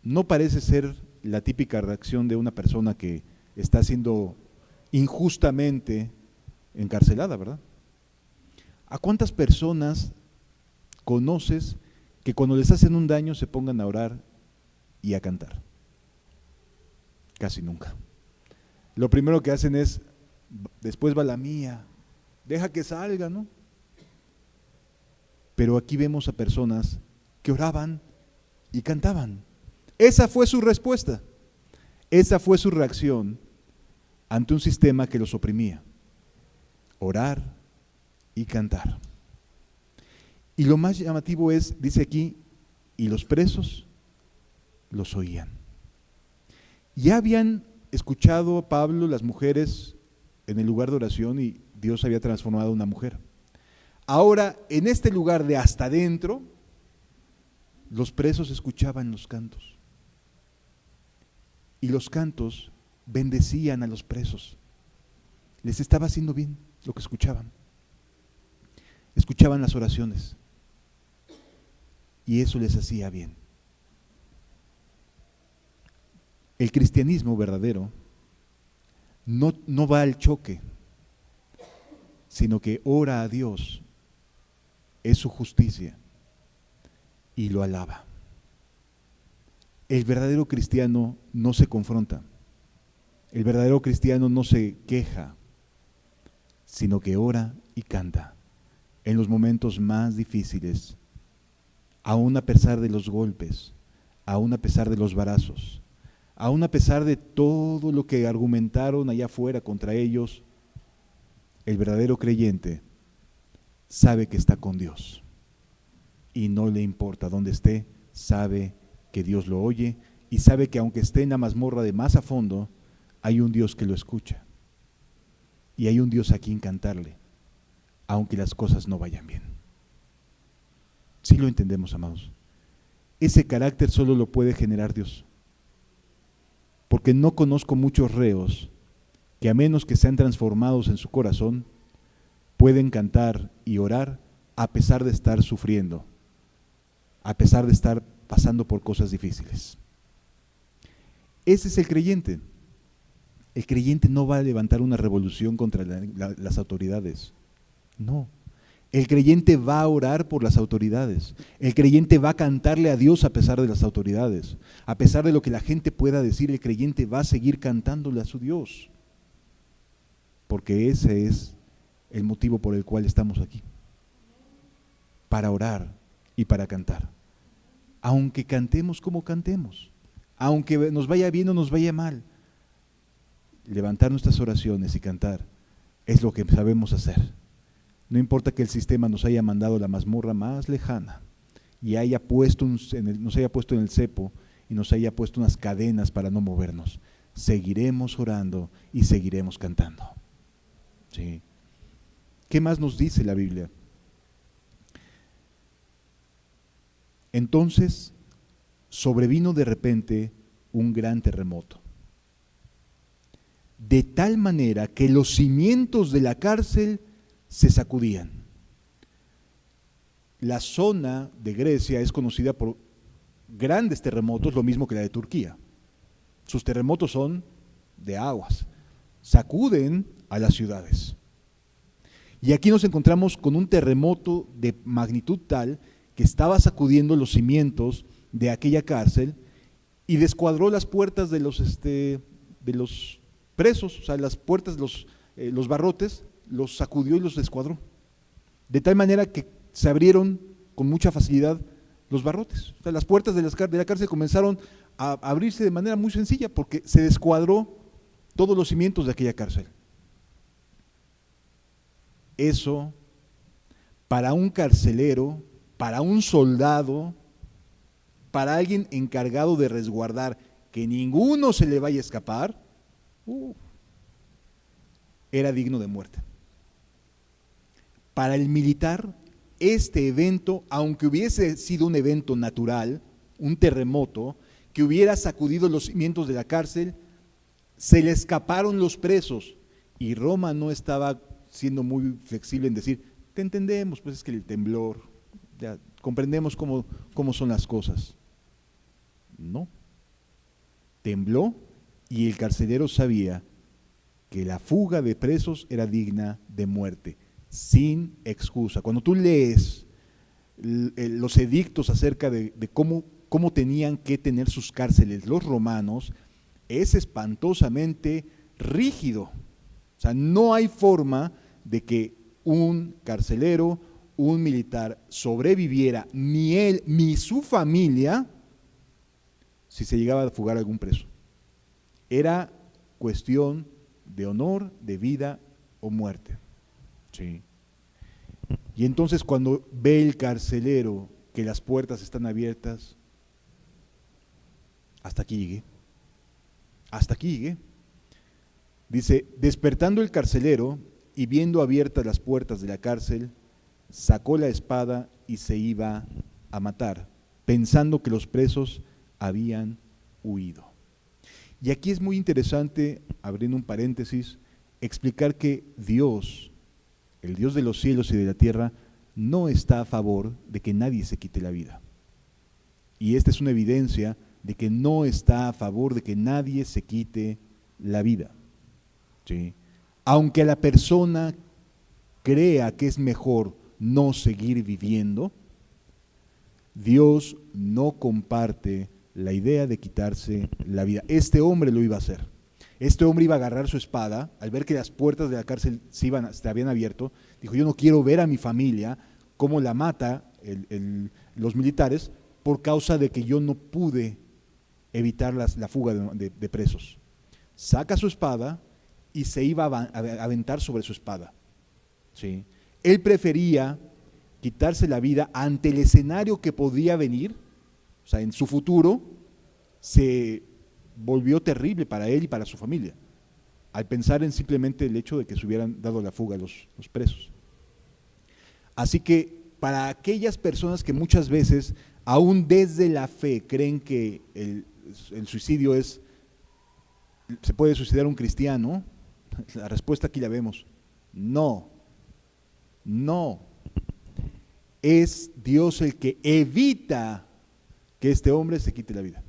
No parece ser la típica reacción de una persona que está siendo injustamente encarcelada, ¿verdad? ¿A cuántas personas conoces que cuando les hacen un daño se pongan a orar y a cantar? Casi nunca. Lo primero que hacen es, después va la mía, deja que salga, ¿no? Pero aquí vemos a personas que oraban y cantaban. Esa fue su respuesta. Esa fue su reacción ante un sistema que los oprimía. Orar y cantar. Y lo más llamativo es, dice aquí, y los presos los oían. Ya habían escuchado a Pablo las mujeres en el lugar de oración y Dios había transformado a una mujer. Ahora, en este lugar de hasta adentro, los presos escuchaban los cantos. Y los cantos bendecían a los presos. Les estaba haciendo bien lo que escuchaban. Escuchaban las oraciones. Y eso les hacía bien. El cristianismo verdadero no va al choque, sino que ora a Dios, es su justicia, y lo alaba. El verdadero cristiano no se confronta, el verdadero cristiano no se queja, sino que ora y canta en los momentos más difíciles, aún a pesar de los golpes, aún a pesar de los varazos, aún a pesar de todo lo que argumentaron allá afuera contra ellos. El verdadero creyente sabe que está con Dios y no le importa dónde esté, sabe que Dios lo oye y sabe que aunque esté en la mazmorra de más a fondo, hay un Dios que lo escucha y hay un Dios a quien cantarle, aunque las cosas no vayan bien. ¿Sí lo entendemos, amados? Ese carácter solo lo puede generar Dios, porque no conozco muchos reos que a menos que sean transformados en su corazón, pueden cantar y orar a pesar de estar sufriendo, a pesar de estar pasando por cosas difíciles. Ese es el creyente. El creyente no va a levantar una revolución contra las autoridades. No. El creyente va a orar por las autoridades. El creyente va a cantarle a Dios a pesar de las autoridades. A pesar de lo que la gente pueda decir, el creyente va a seguir cantándole a su Dios. Porque ese es el motivo por el cual estamos aquí. Para orar y para cantar. Aunque cantemos como cantemos. Aunque nos vaya bien o nos vaya mal. Levantar nuestras oraciones y cantar es lo que sabemos hacer. No importa que el sistema nos haya mandado a la mazmorra más lejana y nos haya puesto en el cepo y nos haya puesto unas cadenas para no movernos. Seguiremos orando y seguiremos cantando. ¿Sí? ¿Qué más nos dice la Biblia? Entonces sobrevino de repente un gran terremoto, de tal manera que los cimientos de la cárcel se sacudían. La zona de Grecia es conocida por grandes terremotos, lo mismo que la de Turquía. Sus terremotos son de aguas, sacuden a las ciudades. Y aquí nos encontramos con un terremoto de magnitud tal que estaba sacudiendo los cimientos de aquella cárcel y descuadró las puertas de los presos, o sea, las puertas, los barrotes, los sacudió y los descuadró. De tal manera que se abrieron con mucha facilidad los barrotes. O sea, las puertas de la cárcel comenzaron a abrirse de manera muy sencilla porque se descuadró todos los cimientos de aquella cárcel. Eso, para un carcelero, para un soldado, para alguien encargado de resguardar que ninguno se le vaya a escapar, era digno de muerte. Para el militar, este evento, aunque hubiese sido un evento natural, un terremoto, que hubiera sacudido los cimientos de la cárcel, se le escaparon los presos y Roma no estaba siendo muy flexible en decir, te entendemos, pues es que el temblor, ya comprendemos cómo son las cosas. No, tembló y el carcelero sabía que la fuga de presos era digna de muerte, sin excusa. Cuando tú lees los edictos acerca de cómo tenían que tener sus cárceles los romanos, es espantosamente rígido. O sea, no hay forma de que un carcelero, un militar sobreviviera, ni él ni su familia, si se llegaba a fugar algún preso. Era cuestión de honor, de vida o muerte. Sí. Y entonces cuando ve el carcelero que las puertas están abiertas, hasta aquí llegué. Hasta aquí llegué. Dice, despertando el carcelero y viendo abiertas las puertas de la cárcel, sacó la espada y se iba a matar, pensando que los presos habían huido. Y aquí es muy interesante, abriendo un paréntesis, explicar que Dios, el Dios de los cielos y de la tierra, no está a favor de que nadie se quite la vida. Y esta es una evidencia de que no está a favor de que nadie se quite la vida. ¿Sí? Aunque la persona crea que es mejor no seguir viviendo, Dios no comparte la idea de quitarse la vida. Este hombre lo iba a hacer. Este hombre iba a agarrar su espada, al ver que las puertas de la cárcel se habían abierto, dijo, yo no quiero ver a mi familia cómo la mata los militares por causa de que yo no pude evitar la fuga de presos. Saca su espada y se iba a aventar sobre su espada. ¿Sí? Él prefería quitarse la vida ante el escenario que podía venir, o sea, en su futuro se volvió terrible para él y para su familia, al pensar en simplemente el hecho de que se hubieran dado la fuga los presos. Así que para aquellas personas que muchas veces, aún desde la fe, creen que el suicidio se puede suicidar un cristiano, la respuesta aquí la vemos, no, es Dios el que evita que este hombre se quite la vida.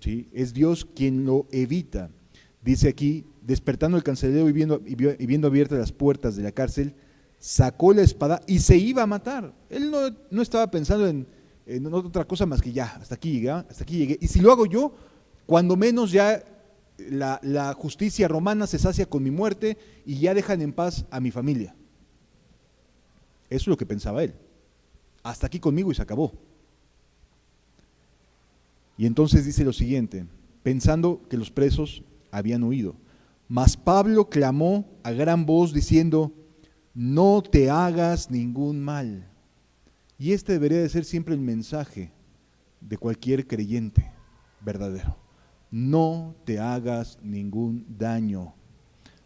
¿sí? Es Dios quien lo evita. Dice aquí, despertando el carcelero y viendo abiertas las puertas de la cárcel, sacó la espada y se iba a matar. Él no estaba pensando en otra cosa más que ya, hasta aquí llegué. Y si lo hago yo, cuando menos ya la justicia romana se sacia con mi muerte y ya dejan en paz a mi familia. Eso es lo que pensaba él. Hasta aquí conmigo y se acabó. Y entonces dice lo siguiente, pensando que los presos habían huido. Mas Pablo clamó a gran voz diciendo, no te hagas ningún mal. Y este debería de ser siempre el mensaje de cualquier creyente verdadero. No te hagas ningún daño.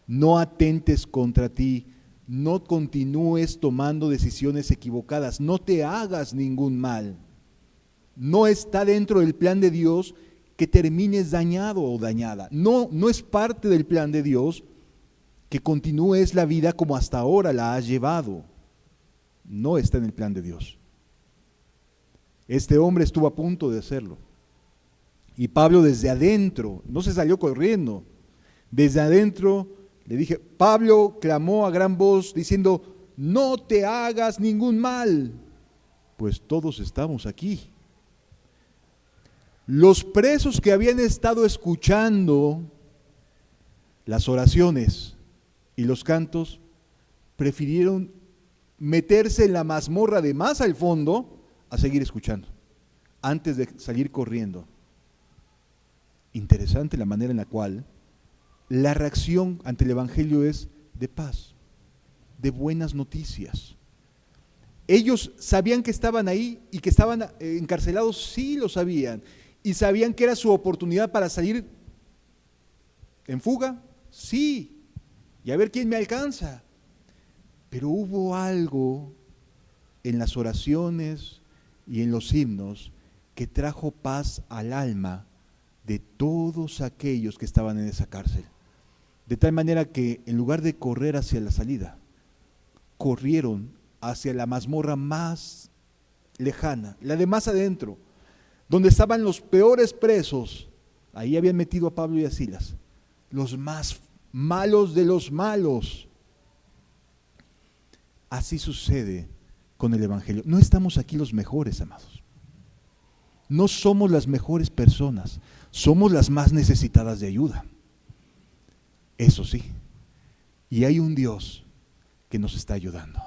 No atentes contra ti. No continúes tomando decisiones equivocadas. No te hagas ningún mal. No está dentro del plan de Dios que termines dañado o dañada. No es parte del plan de Dios que continúes la vida como hasta ahora la has llevado. No está en el plan de Dios. Este hombre estuvo a punto de hacerlo. Y Pablo desde adentro, no se salió corriendo, desde adentro le dije, Pablo clamó a gran voz diciendo, no te hagas ningún mal, pues todos estamos aquí. Los presos que habían estado escuchando las oraciones y los cantos, prefirieron meterse en la mazmorra de más al fondo a seguir escuchando, antes de salir corriendo. Interesante la manera en la cual la reacción ante el Evangelio es de paz, de buenas noticias. Ellos sabían que estaban ahí y que estaban encarcelados, sí lo sabían, y sabían que era su oportunidad para salir en fuga, sí, y a ver quién me alcanza. Pero hubo algo en las oraciones y en los himnos que trajo paz al alma de todos aquellos que estaban en esa cárcel. De tal manera que en lugar de correr hacia la salida, corrieron hacia la mazmorra más lejana, la de más adentro, donde estaban los peores presos. Ahí habían metido a Pablo y a Silas, los más malos de los malos. Así sucede con el Evangelio. No estamos aquí los mejores, amados. No somos las mejores personas, somos las más necesitadas de ayuda. Eso sí, y hay un Dios que nos está ayudando.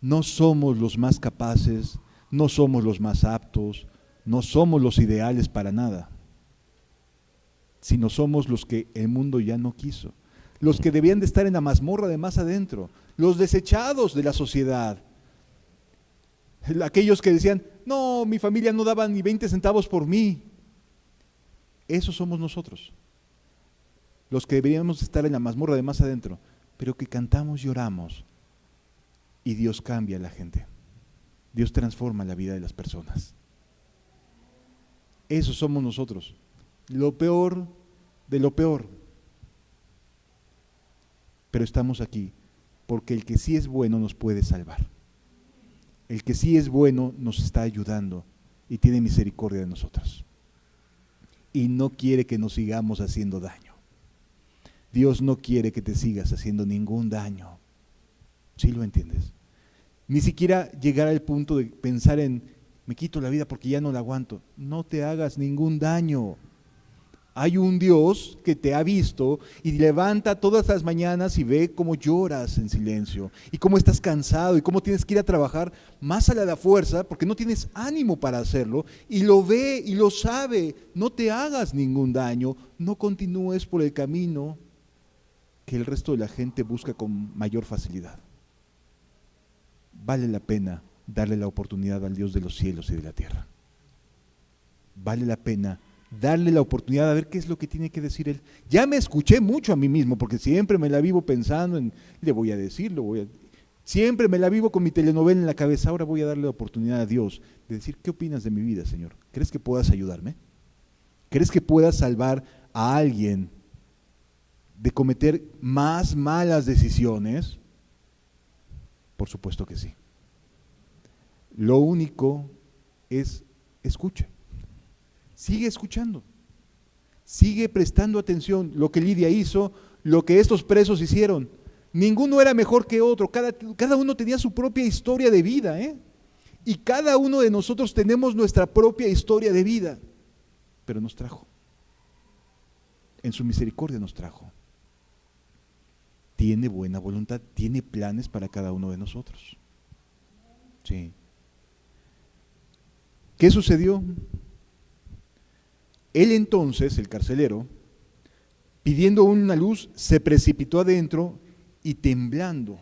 No somos los más capaces, no somos los más aptos, no somos los ideales para nada, sino somos los que el mundo ya no quiso, los que debían de estar en la mazmorra de más adentro, los desechados de la sociedad, aquellos que decían, no, mi familia no daba ni 20 centavos por mí. Esos somos nosotros, los que deberíamos estar en la mazmorra de más adentro, pero que cantamos y oramos y Dios cambia a la gente. Dios transforma la vida de las personas. Esos somos nosotros, lo peor de lo peor. Pero estamos aquí porque el que sí es bueno nos puede salvar. El que sí es bueno nos está ayudando y tiene misericordia de nosotros. Y no quiere que nos sigamos haciendo daño. Dios no quiere que te sigas haciendo ningún daño. ¿Sí lo entiendes? Ni siquiera llegar al punto de pensar en, me quito la vida porque ya no la aguanto. No te hagas ningún daño. Hay un Dios que te ha visto y levanta todas las mañanas y ve cómo lloras en silencio y cómo estás cansado y cómo tienes que ir a trabajar más a la fuerza porque no tienes ánimo para hacerlo y lo ve y lo sabe. No te hagas ningún daño, no continúes por el camino que el resto de la gente busca con mayor facilidad. Vale la pena darle la oportunidad al Dios de los cielos y de la tierra. Vale la pena darle la oportunidad a ver qué es lo que tiene que decir Él. Ya me escuché mucho a mí mismo, porque siempre me la vivo pensando en, le voy a decir, siempre me la vivo con mi telenovela en la cabeza. Ahora voy a darle la oportunidad a Dios de decir, ¿qué opinas de mi vida, Señor? ¿Crees que puedas ayudarme? ¿Crees que puedas salvar a alguien de cometer más malas decisiones? Por supuesto que sí. Lo único es escuche. sigue escuchando, sigue prestando atención. Lo que Lidia hizo, lo que estos presos hicieron, ninguno era mejor que otro, cada uno tenía su propia historia de vida, y cada uno de nosotros tenemos nuestra propia historia de vida, pero nos trajo, en su misericordia nos trajo. Tiene buena voluntad, tiene planes para cada uno de nosotros. Sí. ¿Qué sucedió? Él entonces, el carcelero, pidiendo una luz, se precipitó adentro y temblando.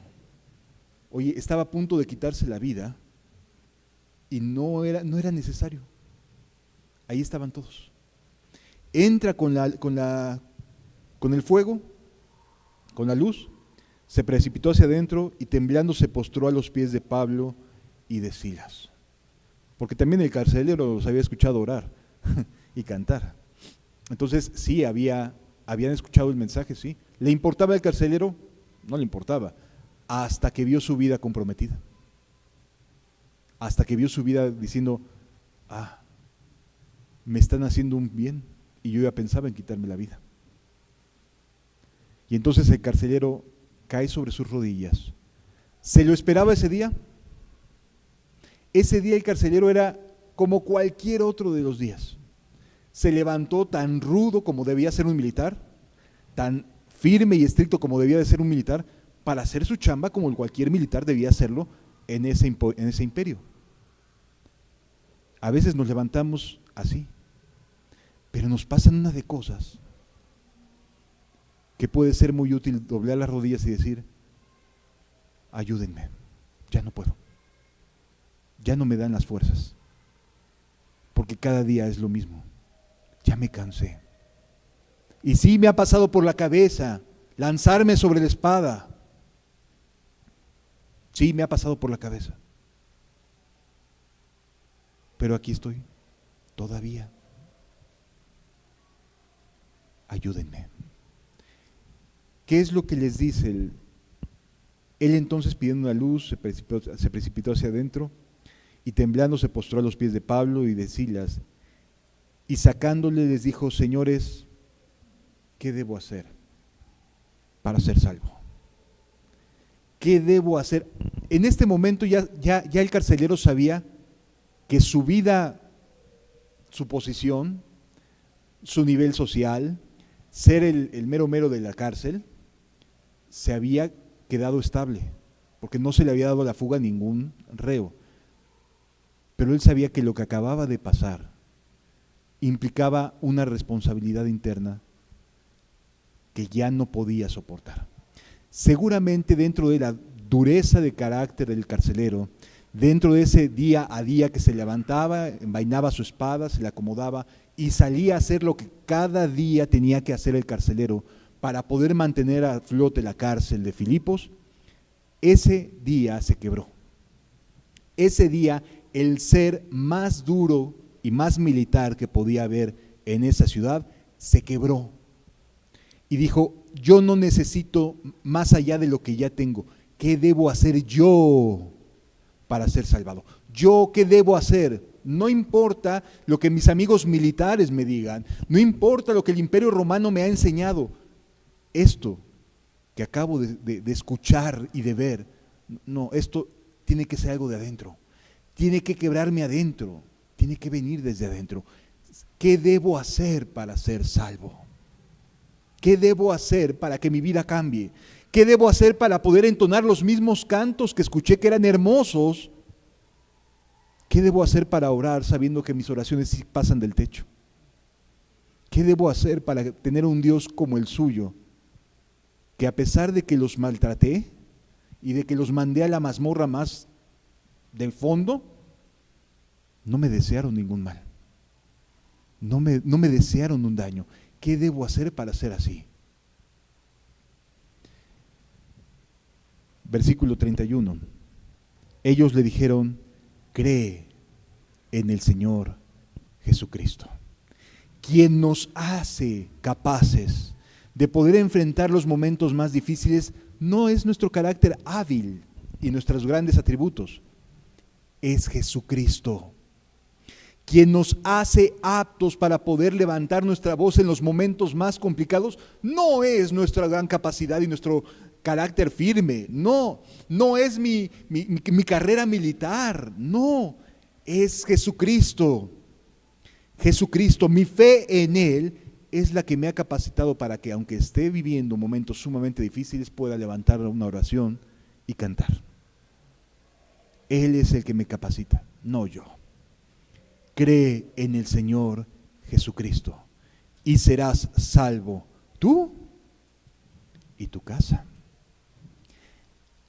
Oye, estaba a punto de quitarse la vida y no era necesario. Ahí estaban todos. Entra con el fuego, con la luz, se precipitó hacia adentro y temblando se postró a los pies de Pablo y de Silas. Porque también el carcelero los había escuchado orar y cantar. Entonces sí, habían escuchado el mensaje, sí. ¿Le importaba al carcelero? No le importaba, hasta que vio su vida comprometida. Hasta que vio su vida diciendo, me están haciendo un bien y yo ya pensaba en quitarme la vida. Y entonces el carcelero cae sobre sus rodillas. ¿Se lo esperaba ese día? Ese día el carcelero era como cualquier otro de los días. Se levantó tan rudo como debía ser un militar, tan firme y estricto como debía de ser un militar, para hacer su chamba como cualquier militar debía hacerlo en ese imperio. A veces nos levantamos así, pero nos pasan una de cosas que puede ser muy útil doblar las rodillas y decir, ayúdenme, ya no puedo, ya no me dan las fuerzas, porque cada día es lo mismo, ya me cansé. Y sí me ha pasado por la cabeza lanzarme sobre la espada, sí me ha pasado por la cabeza, pero aquí estoy, todavía, ayúdenme. ¿Qué es lo que les dice él? Él entonces pidiendo una luz se precipitó hacia adentro y temblando se postró a los pies de Pablo y de Silas y sacándole les dijo, señores, ¿qué debo hacer para ser salvo? ¿Qué debo hacer? En este momento ya el carcelero sabía que su vida, su posición, su nivel social, ser el mero de la cárcel, se había quedado estable, porque no se le había dado la fuga a ningún reo. Pero él sabía que lo que acababa de pasar implicaba una responsabilidad interna que ya no podía soportar. Seguramente dentro de la dureza de carácter del carcelero, dentro de ese día a día que se levantaba, envainaba su espada, se la acomodaba y salía a hacer lo que cada día tenía que hacer el carcelero para poder mantener a flote la cárcel de Filipos, ese día se quebró. Ese día el ser más duro y más militar que podía haber en esa ciudad se quebró y dijo, yo no necesito más allá de lo que ya tengo. ¿Qué debo hacer yo para ser salvado? ¿Yo qué debo hacer? No importa lo que mis amigos militares me digan, no importa lo que el Imperio Romano me ha enseñado. Esto que acabo de escuchar y de ver, no, esto tiene que ser algo de adentro, tiene que quebrarme adentro, tiene que venir desde adentro. ¿Qué debo hacer para ser salvo? ¿Qué debo hacer para que mi vida cambie? ¿Qué debo hacer para poder entonar los mismos cantos que escuché que eran hermosos? ¿Qué debo hacer para orar sabiendo que mis oraciones sí pasan del techo? ¿Qué debo hacer para tener un Dios como el suyo? Que a pesar de que los maltraté y de que los mandé a la mazmorra más del fondo, no me desearon ningún mal, no me desearon un daño. ¿Qué debo hacer para ser así? Versículo 31. Ellos le dijeron, cree en el Señor Jesucristo, quien nos hace capaces de poder enfrentar los momentos más difíciles. No es nuestro carácter hábil y nuestros grandes atributos, es Jesucristo, quien nos hace aptos para poder levantar nuestra voz en los momentos más complicados, no es nuestra gran capacidad y nuestro carácter firme, no es mi carrera militar, no, es Jesucristo. Jesucristo, mi fe en Él es la que me ha capacitado para que, aunque esté viviendo momentos sumamente difíciles, pueda levantar una oración y cantar. Él es el que me capacita, no yo. Cree en el Señor Jesucristo y serás salvo tú y tu casa.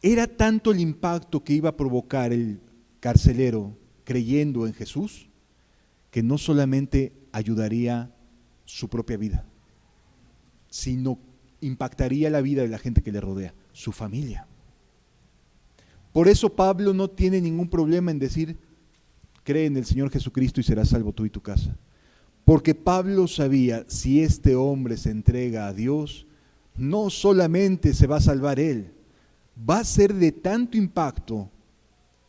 Era tanto el impacto que iba a provocar el carcelero creyendo en Jesús, que no solamente ayudaría su propia vida, sino impactaría la vida de la gente que le rodea, su familia. Por eso Pablo no tiene ningún problema en decir, cree en el Señor Jesucristo y serás salvo tú y tu casa. Porque Pablo sabía, si este hombre se entrega a Dios, no solamente se va a salvar él, va a ser de tanto impacto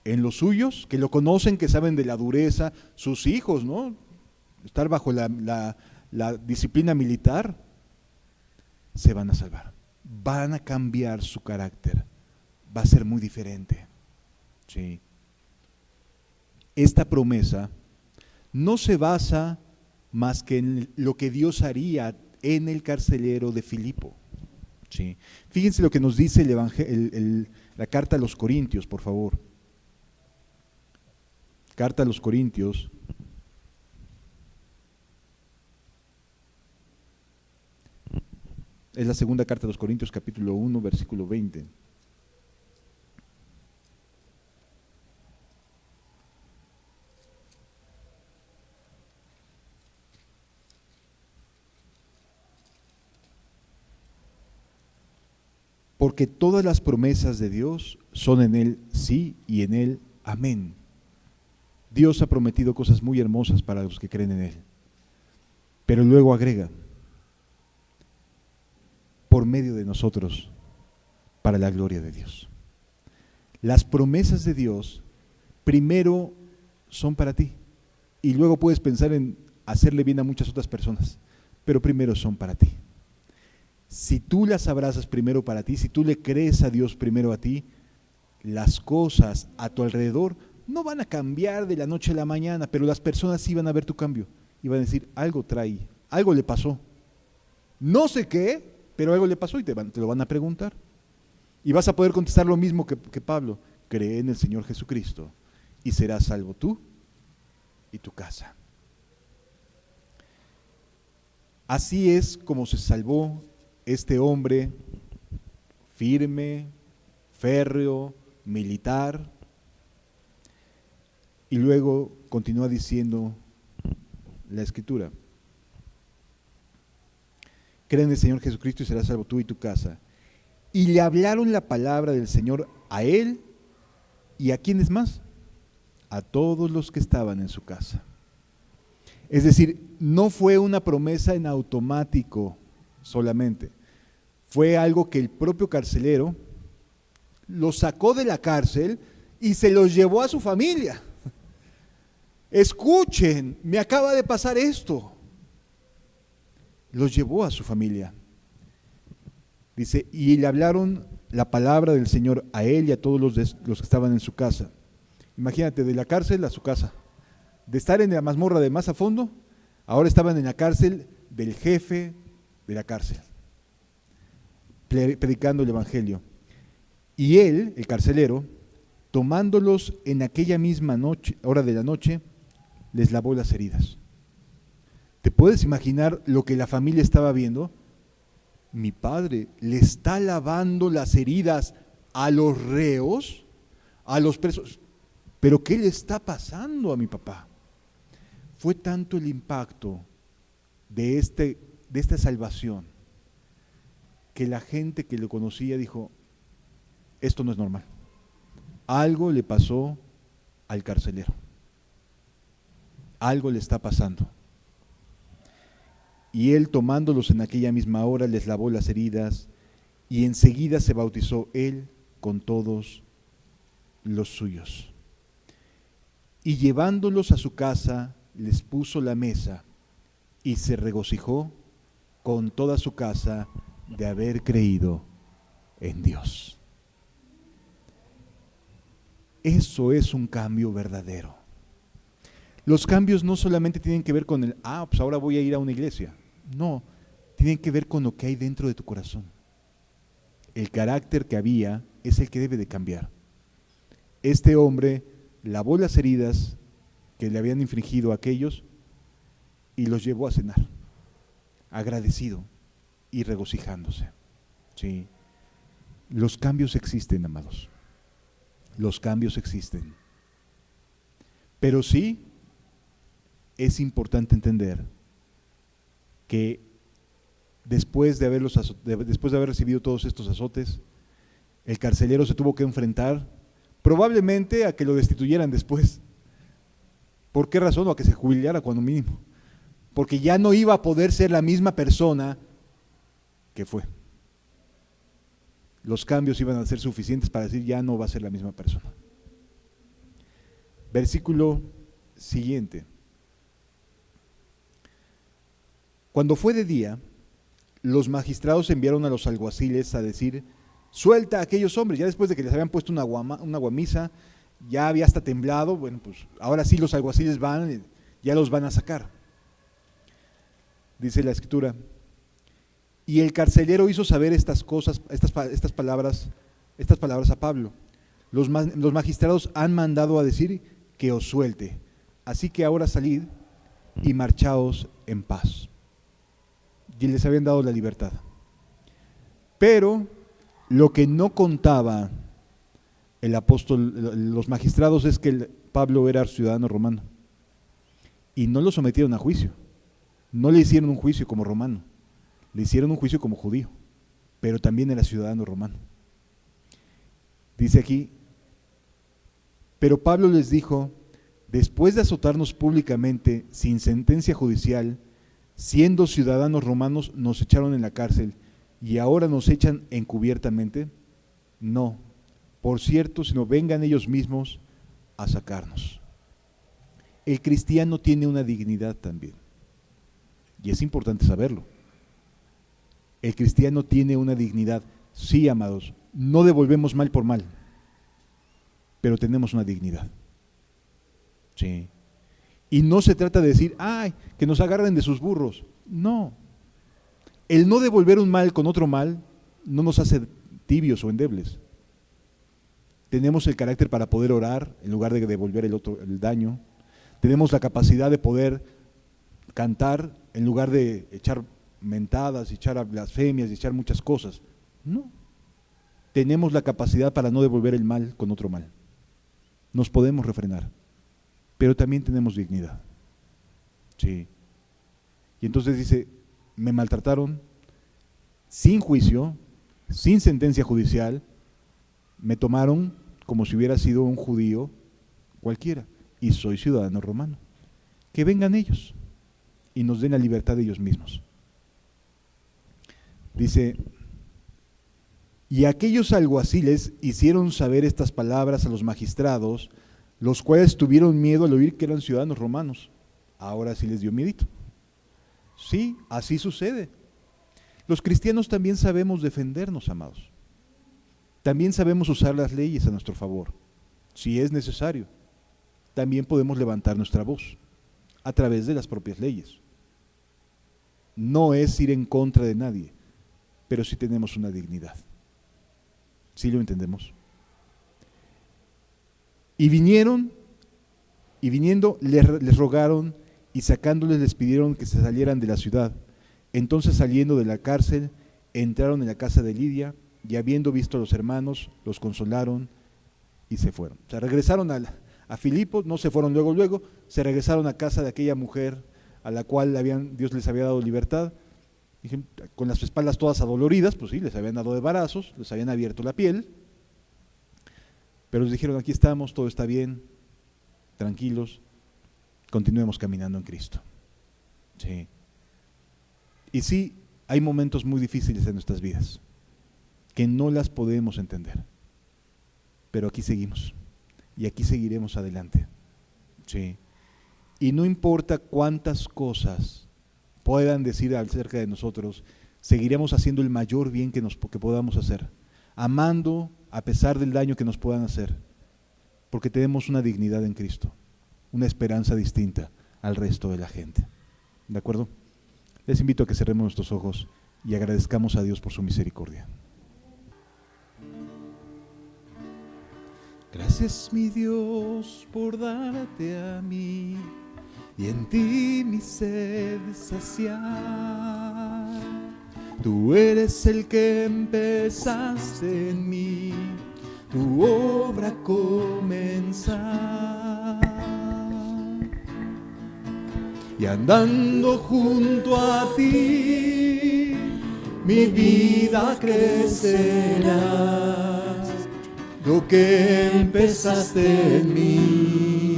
en los suyos, que lo conocen, que saben de la dureza, sus hijos, ¿no? Estar bajo la disciplina militar, se van a salvar. Van a cambiar su carácter, va a ser muy diferente. Sí. Esta promesa no se basa más que en lo que Dios haría en el carcelero de Filipo. Sí. Fíjense lo que nos dice la carta a los Corintios, por favor. Carta a los Corintios. Es la segunda carta a los Corintios, capítulo 1, versículo 20. Porque todas las promesas de Dios son en Él sí y en Él amén. Dios ha prometido cosas muy hermosas para los que creen en Él. Pero luego agrega, por medio de nosotros, para la gloria de Dios. Las promesas de Dios primero son para ti y luego puedes pensar en hacerle bien a muchas otras personas, pero primero son para ti. Si tú las abrazas primero para ti, si tú le crees a Dios primero a ti, las cosas a tu alrededor no van a cambiar de la noche a la mañana, pero las personas sí van a ver tu cambio y van a decir, algo trae, algo le pasó. No sé qué, pero algo le pasó y te lo van a preguntar. Y vas a poder contestar lo mismo que Pablo, cree en el Señor Jesucristo y serás salvo tú y tu casa. Así es como se salvó este hombre firme, férreo, militar. Y luego continúa diciendo la Escritura. Cree en el Señor Jesucristo y serás salvo tú y tu casa. Y le hablaron la palabra del Señor a él y a quiénes más, a todos los que estaban en su casa. Es decir, no fue una promesa en automático solamente, fue algo que el propio carcelero lo sacó de la cárcel y se los llevó a su familia. Escuchen, me acaba de pasar esto. Los llevó a su familia. Dice, y le hablaron la palabra del Señor a él y a todos los que estaban en su casa. Imagínate, de la cárcel a su casa. De estar en la mazmorra de más a fondo, ahora estaban en la cárcel del jefe de la cárcel, predicando el evangelio. Y él, el carcelero, tomándolos en aquella misma noche, hora de la noche, les lavó las heridas. ¿Te puedes imaginar lo que la familia estaba viendo? Mi padre le está lavando las heridas a los reos, a los presos. ¿Pero qué le está pasando a mi papá? Fue tanto el impacto de esta salvación que la gente que lo conocía dijo, esto no es normal. Algo le pasó al carcelero. Algo le está pasando. Y él, tomándolos en aquella misma hora, les lavó las heridas y enseguida se bautizó él con todos los suyos. Y llevándolos a su casa, les puso la mesa y se regocijó con toda su casa de haber creído en Dios. Eso es un cambio verdadero. Los cambios no solamente tienen que ver con pues ahora voy a ir a una iglesia. No, tienen que ver con lo que hay dentro de tu corazón. El carácter que había es el que debe de cambiar. Este hombre lavó las heridas que le habían infligido a aquellos y los llevó a cenar, agradecido y regocijándose. Sí. Los cambios existen, amados. Los cambios existen. Pero sí es importante entender que después de haber recibido todos estos azotes, el carcelero se tuvo que enfrentar probablemente a que lo destituyeran después. ¿Por qué razón? O a que se jubilara cuando mínimo. Porque ya no iba a poder ser la misma persona que fue. Los cambios iban a ser suficientes para decir ya no va a ser la misma persona. Versículo siguiente. Cuando fue de día, los magistrados enviaron a los alguaciles a decir: suelta a aquellos hombres. Ya después de que les habían puesto una guamisa, ya había hasta temblado. Bueno, pues ahora sí los alguaciles ya los van a sacar. Dice la escritura: y el carcelero hizo saber estas cosas, estas palabras a Pablo. Los magistrados han mandado a decir que os suelte. Así que ahora salid y marchaos en paz. Y les habían dado la libertad. Pero lo que no contaba el apóstol, los magistrados, es que Pablo era ciudadano romano. Y no lo sometieron a juicio. No le hicieron un juicio como romano. Le hicieron un juicio como judío. Pero también era ciudadano romano. Dice aquí: pero Pablo les dijo: después de azotarnos públicamente, sin sentencia judicial, siendo ciudadanos romanos, nos echaron en la cárcel, y ahora nos echan encubiertamente. No, por cierto, sino vengan ellos mismos a sacarnos. El cristiano tiene una dignidad también, y es importante saberlo. El cristiano tiene una dignidad. Sí, amados, no devolvemos mal por mal, pero tenemos una dignidad. Sí. Y no se trata de decir: ay, que nos agarren de sus burros. No. El no devolver un mal con otro mal no nos hace tibios o endebles. Tenemos el carácter para poder orar en lugar de devolver el daño. Tenemos la capacidad de poder cantar en lugar de echar mentadas, echar blasfemias y echar muchas cosas. No. Tenemos la capacidad para no devolver el mal con otro mal. Nos podemos refrenar, pero también tenemos dignidad. Sí. Y entonces dice: me maltrataron sin juicio, sin sentencia judicial, me tomaron como si hubiera sido un judío cualquiera, y soy ciudadano romano. Que vengan ellos y nos den la libertad de ellos mismos. Dice: y aquellos alguaciles hicieron saber estas palabras a los magistrados, los cuales tuvieron miedo al oír que eran ciudadanos romanos. Ahora sí les dio miedito. Sí, así sucede. Los cristianos también sabemos defendernos, amados. También sabemos usar las leyes a nuestro favor. Si es necesario, también podemos levantar nuestra voz a través de las propias leyes. No es ir en contra de nadie, pero sí tenemos una dignidad. ¿Sí lo entendemos? Y viniendo les rogaron, y sacándoles les pidieron que se salieran de la ciudad. Entonces, saliendo de la cárcel, entraron en la casa de Lidia, y habiendo visto a los hermanos, los consolaron y se fueron. O sea, regresaron a Filipo, no se fueron luego, se regresaron a casa de aquella mujer a la cual Dios les había dado libertad. Con las espaldas todas adoloridas, pues sí, les habían dado de varazos, les habían abierto la piel, pero les dijeron: aquí estamos, todo está bien, tranquilos, continuemos caminando en Cristo. Sí. Y sí, hay momentos muy difíciles en nuestras vidas, que no las podemos entender, pero aquí seguimos, y aquí seguiremos adelante. Sí. Y no importa cuántas cosas puedan decir acerca de nosotros, seguiremos haciendo el mayor bien que podamos hacer, amando a pesar del daño que nos puedan hacer, porque tenemos una dignidad en Cristo, una esperanza distinta al resto de la gente. ¿De acuerdo? Les invito a que cerremos nuestros ojos y agradezcamos a Dios por su misericordia. Gracias, mi Dios, por darte a mí y en ti mi sed saciar. Tú eres el que empezaste en mí, tu obra comenzar. Y andando junto a ti, mi vida crecerá. Lo que empezaste en mí,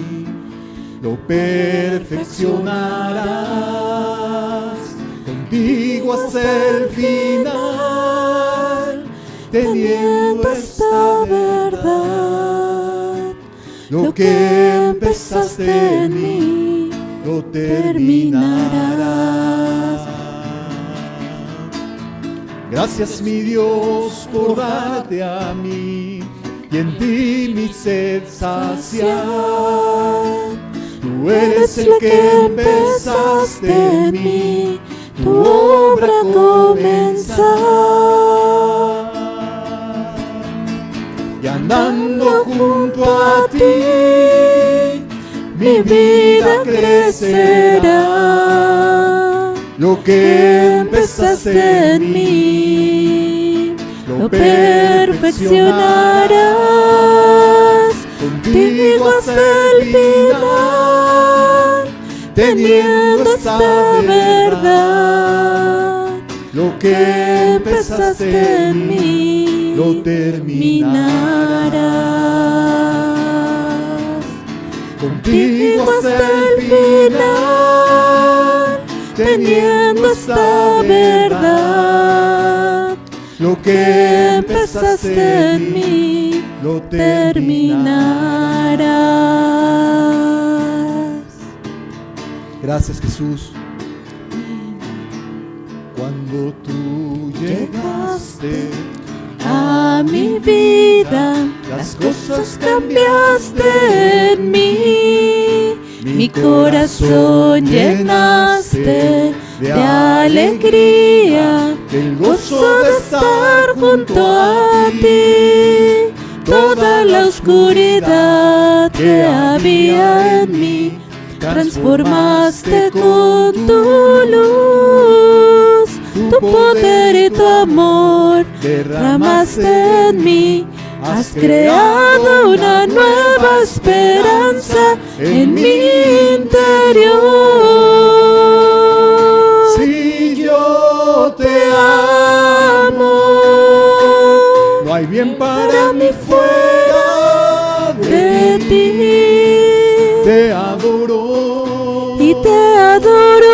lo perfeccionarás. Contigo hasta el final, teniendo esta verdad. Lo que empezaste en mí, lo terminarás. Gracias, mi Dios, por darte a mí y en ti mi sed saciar. Tú eres el que empezaste en mí, tu obra comenzar. Y andando junto a ti, mi vida crecerá. Lo que empezaste en mí, lo perfeccionarás. Contigo hasta el final, teniendo esta verdad. Lo que empezaste en mí, lo terminarás. Contigo hasta el final, teniendo esta verdad. Lo que empezaste en mí, lo terminarás. Gracias, Jesús. Cuando tú llegaste a mi vida, las cosas cambiaste en mí. Mi corazón llenaste de alegría, del gozo de estar junto a ti. Toda la oscuridad que había en mí, transformaste con tu luz. Tu poder y tu amor derramaste en mí. Has creado una nueva esperanza en mi interior. Si yo te amo, no hay bien para mí fuera de ti. Te adoro y te adoro.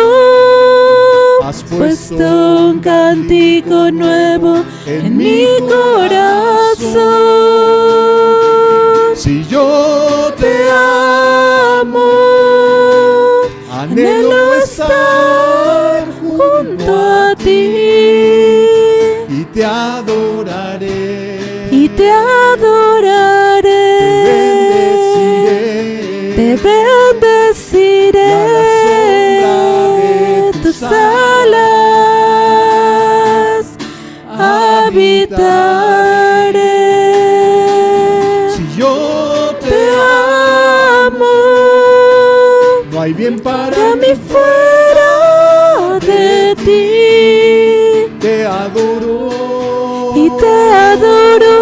Has puesto un cántico nuevo en mi corazón. Si yo te amo, anhelo estar junto a ti y te adoraré. Y te adoraré. Te bendeciré. Tus alas habitaré. Si yo te amo, no hay bien para mí fuera de ti. Te adoro y te adoro.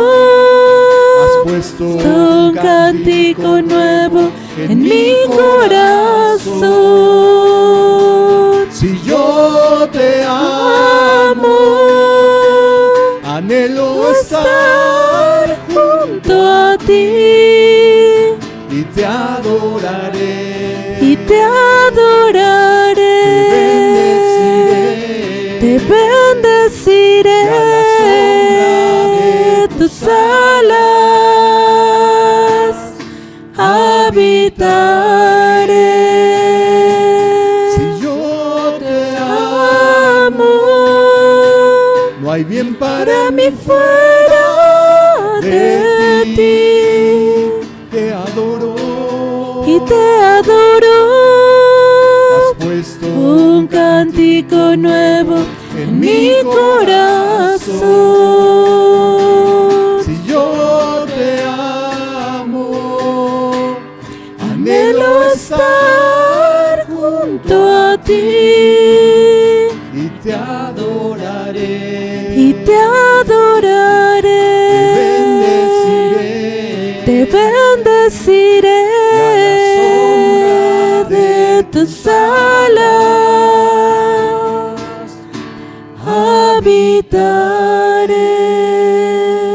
Has puesto un cántico nuevo en mi corazón. Si yo te amo, anhelo estar junto a ti y te adoraré. Y te adoraré. Te bendeciré. Tus alas habitaré. fuera de ti. Te adoro Y te adoro. Has puesto Un cántico nuevo en mi corazón. Si yo te amo, Anhelo estar junto a ti y te adoraré. y te adoraré. Te bendeciré de tus alas.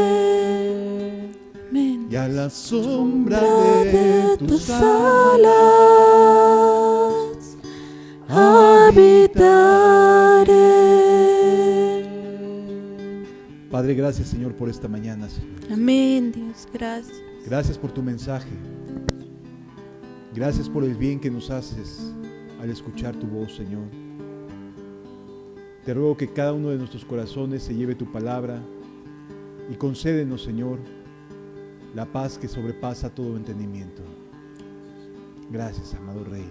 Habitaré. Amén. Y a la sombra De de tus tus alas habitaré. Padre, gracias Señor por esta mañana, Señor. Amén, Dios, gracias. Gracias por tu mensaje. Gracias por el bien que nos haces al escuchar tu voz, Señor. Te ruego que cada uno de nuestros corazones se lleve tu palabra y concédenos, Señor, la paz que sobrepasa todo entendimiento. Gracias, amado Rey.